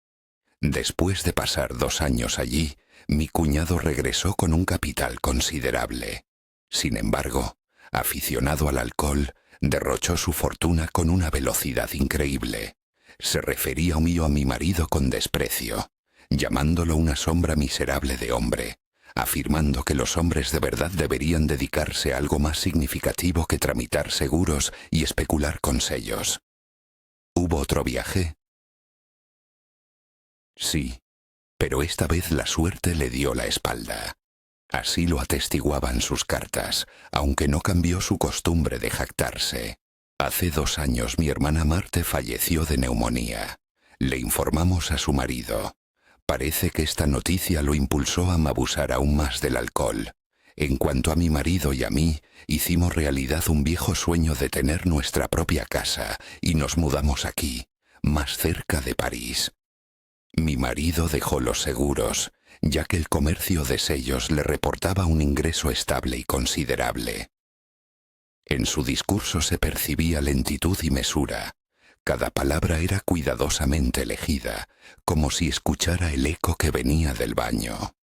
Después de pasar 2 años allí, mi cuñado regresó con un capital considerable. Sin embargo, aficionado al alcohol, derrochó su fortuna con una velocidad increíble. Se refería a mi marido con desprecio, llamándolo una sombra miserable de hombre, afirmando que los hombres de verdad deberían dedicarse a algo más significativo que tramitar seguros y especular con sellos. ¿Hubo otro viaje? Sí, pero esta vez la suerte le dio la espalda. Así lo atestiguaban sus cartas, aunque no cambió su costumbre de jactarse. Hace 2 años mi hermana Marthe falleció de neumonía. Le informamos a su marido. Parece que esta noticia lo impulsó a abusar aún más del alcohol. En cuanto a mi marido y a mí, hicimos realidad un viejo sueño de tener nuestra propia casa y nos mudamos aquí, más cerca de París. Mi marido dejó los seguros, ya que el comercio de sellos le reportaba un ingreso estable y considerable. En su discurso se percibía lentitud y mesura. Cada palabra era cuidadosamente elegida, como si escuchara el eco que venía del baño.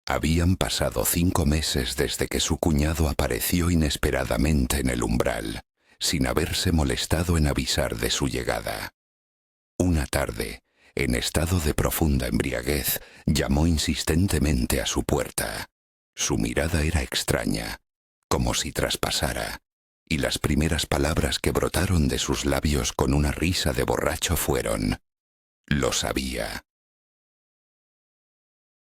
Habían pasado 5 meses desde que su cuñado apareció inesperadamente en el umbral, sin haberse molestado en avisar de su llegada. Una tarde, en estado de profunda embriaguez, llamó insistentemente a su puerta. Su mirada era extraña, como si traspasara, y las primeras palabras que brotaron de sus labios con una risa de borracho fueron: Lo sabía.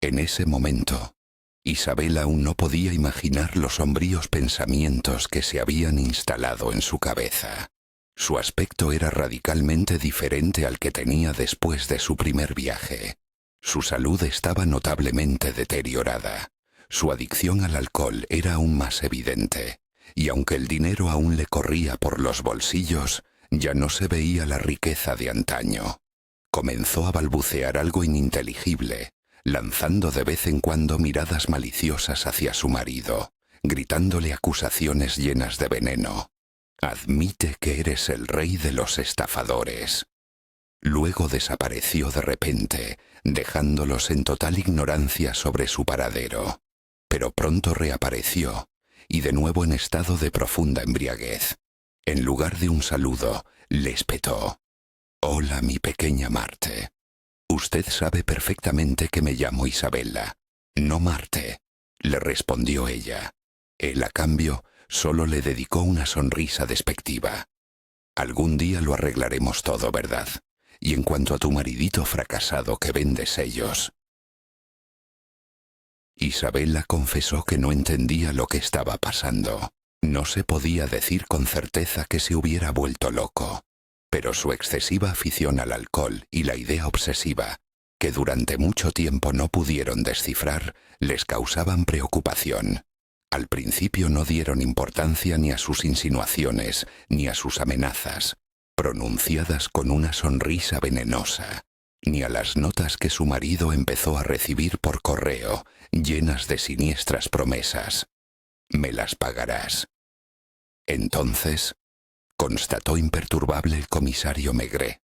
En ese momento, Isabel aún no podía imaginar los sombríos pensamientos que se habían instalado en su cabeza. Su aspecto era radicalmente diferente al que tenía después de su primer viaje. Su salud estaba notablemente deteriorada. Su adicción al alcohol era aún más evidente, y aunque el dinero aún le corría por los bolsillos, ya no se veía la riqueza de antaño. Comenzó a balbucear algo ininteligible, lanzando de vez en cuando miradas maliciosas hacia su marido, gritándole acusaciones llenas de veneno. «Admite que eres el rey de los estafadores». Luego desapareció de repente, dejándolos en total ignorancia sobre su paradero. Pero pronto reapareció, y de nuevo en estado de profunda embriaguez. En lugar de un saludo, le espetó. «Hola, mi pequeña Marte. Usted sabe perfectamente que me llamo Isabella, no Marte», le respondió ella. Él, a cambio, solo le dedicó una sonrisa despectiva. «Algún día lo arreglaremos todo, ¿verdad? Y en cuanto a tu maridito fracasado que vende sellos». Isabella confesó que no entendía lo que estaba pasando. No se podía decir con certeza que se hubiera vuelto loco, pero su excesiva afición al alcohol y la idea obsesiva, que durante mucho tiempo no pudieron descifrar, les causaban preocupación. Al principio no dieron importancia ni a sus insinuaciones ni a sus amenazas, pronunciadas con una sonrisa venenosa, ni a las notas que su marido empezó a recibir por correo, llenas de siniestras promesas. «Me las pagarás». Entonces, constató imperturbable el comisario Maigret,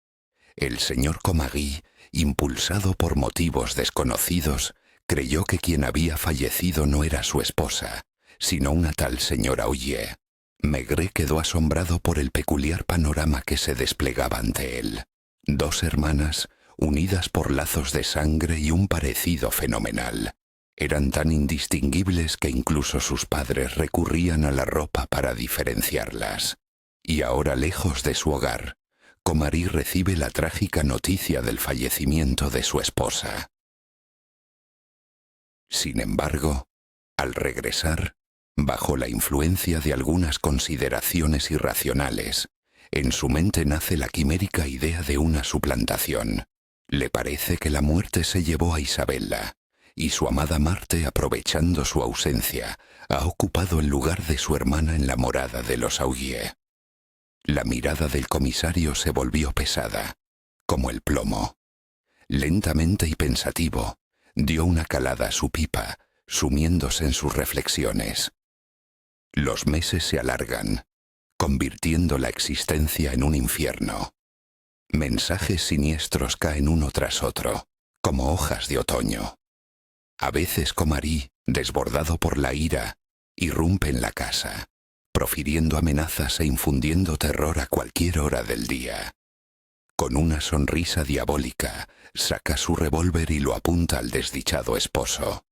el señor Comagui, impulsado por motivos desconocidos, creyó que quien había fallecido no era su esposa, sino una tal señora Ollier. Maigret quedó asombrado por el peculiar panorama que se desplegaba ante él. Dos hermanas, unidas por lazos de sangre y un parecido fenomenal. Eran tan indistinguibles que incluso sus padres recurrían a la ropa para diferenciarlas. Y ahora, lejos de su hogar, Comagui recibe la trágica noticia del fallecimiento de su esposa. Sin embargo, al regresar, bajo la influencia de algunas consideraciones irracionales, en su mente nace la quimérica idea de una suplantación. Le parece que la muerte se llevó a Isabella, y su amada Marte, aprovechando su ausencia, ha ocupado el lugar de su hermana en la morada de los Augier. La mirada del comisario se volvió pesada, como el plomo. Lentamente y pensativo, dio una calada a su pipa, sumiéndose en sus reflexiones. Los meses se alargan, convirtiendo la existencia en un infierno. Mensajes siniestros caen uno tras otro, como hojas de otoño. A veces Comagui, desbordado por la ira, irrumpe en la casa, profiriendo amenazas e infundiendo terror a cualquier hora del día. Con una sonrisa diabólica, saca su revólver y lo apunta al desdichado esposo.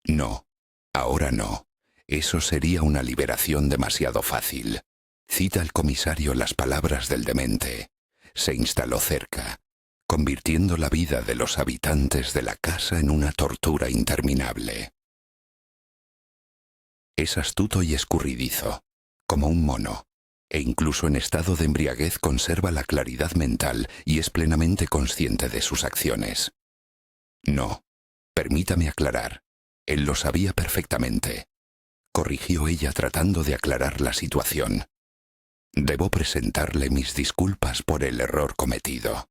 No, ahora no. Eso sería una liberación demasiado fácil. Cita el comisario las palabras del demente. Se instaló cerca, convirtiendo la vida de los habitantes de la casa en una tortura interminable. Es astuto y escurridizo, como un mono, e incluso en estado de embriaguez conserva la claridad mental y es plenamente consciente de sus acciones. No, permítame aclarar, él lo sabía perfectamente, corrigió ella tratando de aclarar la situación. Debo presentarle mis disculpas por el error cometido,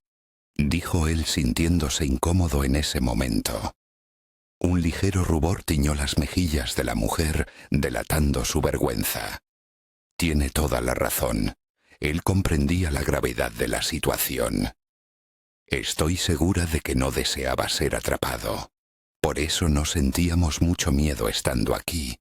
dijo él sintiéndose incómodo en ese momento. Un ligero rubor tiñó las mejillas de la mujer, delatando su vergüenza. Tiene toda la razón. Él comprendía la gravedad de la situación. Estoy segura de que no deseaba ser atrapado. Por eso no sentíamos mucho miedo estando aquí,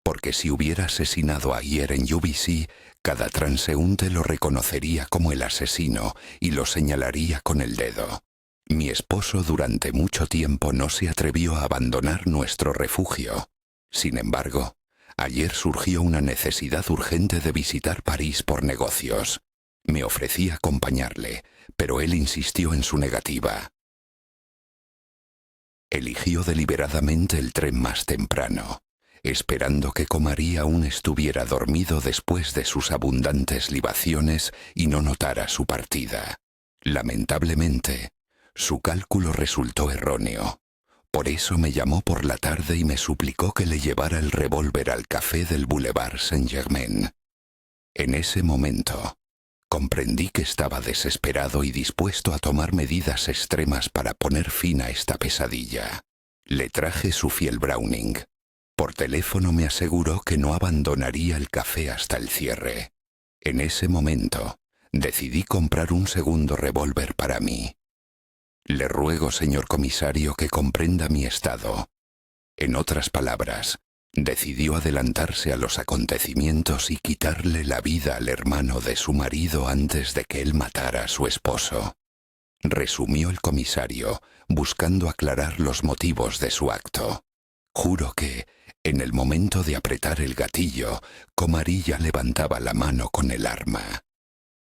porque si hubiera asesinado ayer en UBC, cada transeúnte lo reconocería como el asesino y lo señalaría con el dedo. Mi esposo durante mucho tiempo no se atrevió a abandonar nuestro refugio. Sin embargo, ayer surgió una necesidad urgente de visitar París por negocios. Me ofrecí a acompañarle, pero él insistió en su negativa. Eligió deliberadamente el tren más temprano, esperando que Comari aún estuviera dormido después de sus abundantes libaciones y no notara su partida. Lamentablemente, su cálculo resultó erróneo. Por eso me llamó por la tarde y me suplicó que le llevara el revólver al café del Boulevard Saint-Germain. En ese momento, comprendí que estaba desesperado y dispuesto a tomar medidas extremas para poner fin a esta pesadilla. Le traje su fiel Browning. Por teléfono me aseguró que no abandonaría el café hasta el cierre. En ese momento, decidí comprar un segundo revólver para mí. Le ruego, señor comisario, que comprenda mi estado. En otras palabras, decidió adelantarse a los acontecimientos y quitarle la vida al hermano de su marido antes de que él matara a su esposo. Resumió el comisario, buscando aclarar los motivos de su acto. Juro que, en el momento de apretar el gatillo, Comari ya levantaba la mano con el arma.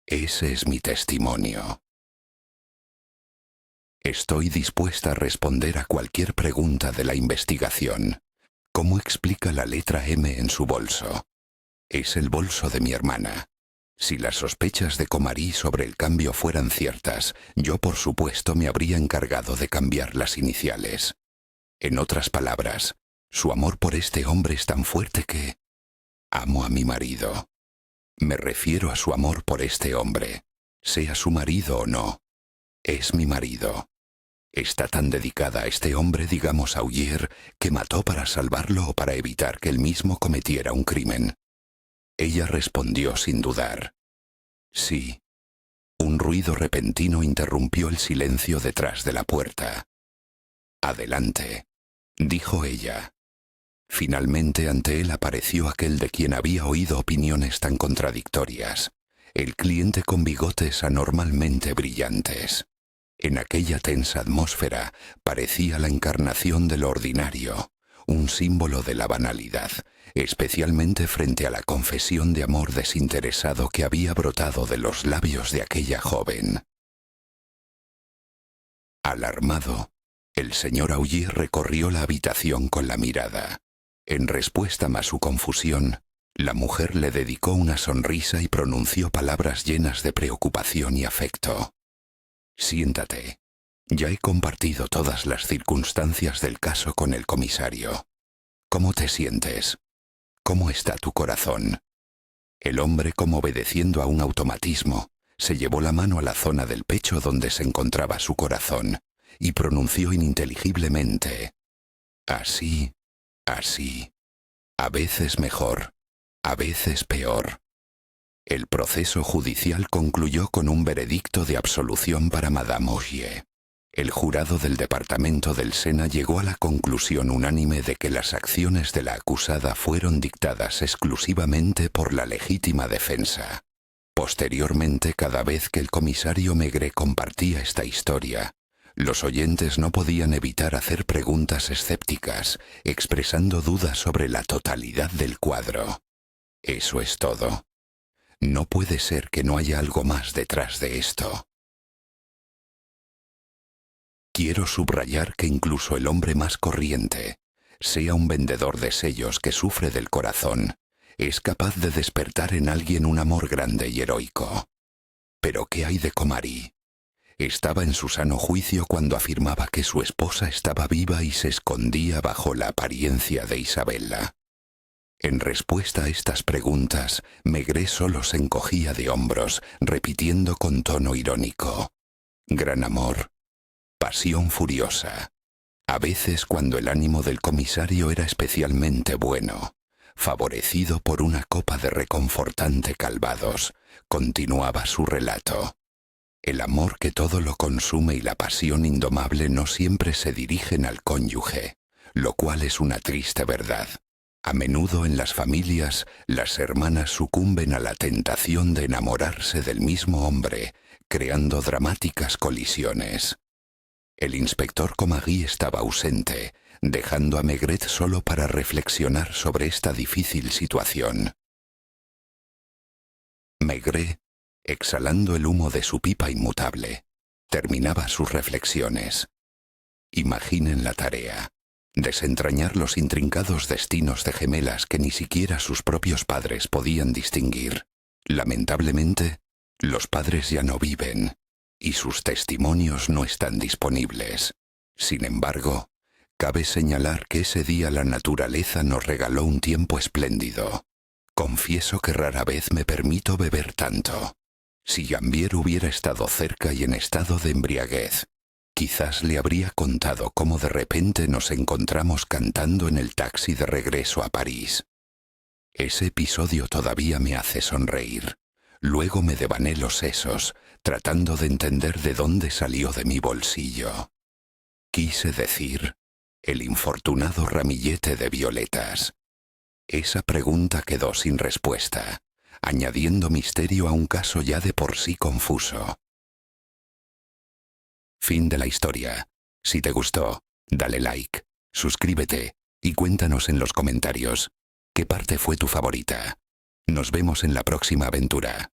Ese es mi testimonio. Estoy dispuesta a responder a cualquier pregunta de la investigación. ¿Cómo explica la letra M en su bolso? Es el bolso de mi hermana. Si las sospechas de Comari sobre el cambio fueran ciertas, yo por supuesto me habría encargado de cambiar las iniciales. En otras palabras, su amor por este hombre es tan fuerte que... amo a mi marido. Me refiero a su amor por este hombre, sea su marido o no. Es mi marido. Está tan dedicada a este hombre, digamos a Ogier, que mató para salvarlo o para evitar que él mismo cometiera un crimen. Ella respondió sin dudar. Sí. Un ruido repentino interrumpió el silencio detrás de la puerta. Adelante, dijo ella. Finalmente ante él apareció aquel de quien había oído opiniones tan contradictorias, el cliente con bigotes anormalmente brillantes. En aquella tensa atmósfera parecía la encarnación de lo ordinario, un símbolo de la banalidad, especialmente frente a la confesión de amor desinteresado que había brotado de los labios de aquella joven. Alarmado, el señor Ogier recorrió la habitación con la mirada. En respuesta a su confusión, la mujer le dedicó una sonrisa y pronunció palabras llenas de preocupación y afecto. Siéntate. Ya he compartido todas las circunstancias del caso con el comisario. ¿Cómo te sientes? ¿Cómo está tu corazón? El hombre, como obedeciendo a un automatismo, se llevó la mano a la zona del pecho donde se encontraba su corazón y pronunció ininteligiblemente: así, así. A veces mejor, a veces peor. El proceso judicial concluyó con un veredicto de absolución para Madame Ogier. El jurado del departamento del Sena llegó a la conclusión unánime de que las acciones de la acusada fueron dictadas exclusivamente por la legítima defensa. Posteriormente, cada vez que el comisario Maigret compartía esta historia, los oyentes no podían evitar hacer preguntas escépticas, expresando dudas sobre la totalidad del cuadro. Eso es todo. No puede ser que no haya algo más detrás de esto. Quiero subrayar que incluso el hombre más corriente, sea un vendedor de sellos que sufre del corazón, es capaz de despertar en alguien un amor grande y heroico. Pero ¿qué hay de Comari? Estaba en su sano juicio cuando afirmaba que su esposa estaba viva y se escondía bajo la apariencia de Isabella. En respuesta a estas preguntas, Maigret solo se encogía de hombros, repitiendo con tono irónico: gran amor, pasión furiosa. A veces, cuando el ánimo del comisario era especialmente bueno, favorecido por una copa de reconfortante Calvados, continuaba su relato. El amor que todo lo consume y la pasión indomable no siempre se dirigen al cónyuge, lo cual es una triste verdad. A menudo en las familias, las hermanas sucumben a la tentación de enamorarse del mismo hombre, creando dramáticas colisiones. El inspector Comari estaba ausente, dejando a Maigret solo para reflexionar sobre esta difícil situación. Maigret, exhalando el humo de su pipa inmutable. Terminaba sus reflexiones. Imaginen la tarea: desentrañar los intrincados destinos de gemelas que ni siquiera sus propios padres podían distinguir. Lamentablemente, los padres ya no viven, y sus testimonios no están disponibles. Sin embargo, cabe señalar que ese día la naturaleza nos regaló un tiempo espléndido. Confieso que rara vez me permito beber tanto. Si Gambier hubiera estado cerca y en estado de embriaguez, quizás le habría contado cómo de repente nos encontramos cantando en el taxi de regreso a París. Ese episodio todavía me hace sonreír. Luego me devané los sesos, tratando de entender de dónde salió de mi bolsillo. Quise decir, el infortunado ramillete de violetas. Esa pregunta quedó sin respuesta, añadiendo misterio a un caso ya de por sí confuso. Fin de la historia. Si te gustó, dale like, suscríbete y cuéntanos en los comentarios qué parte fue tu favorita. Nos vemos en la próxima aventura.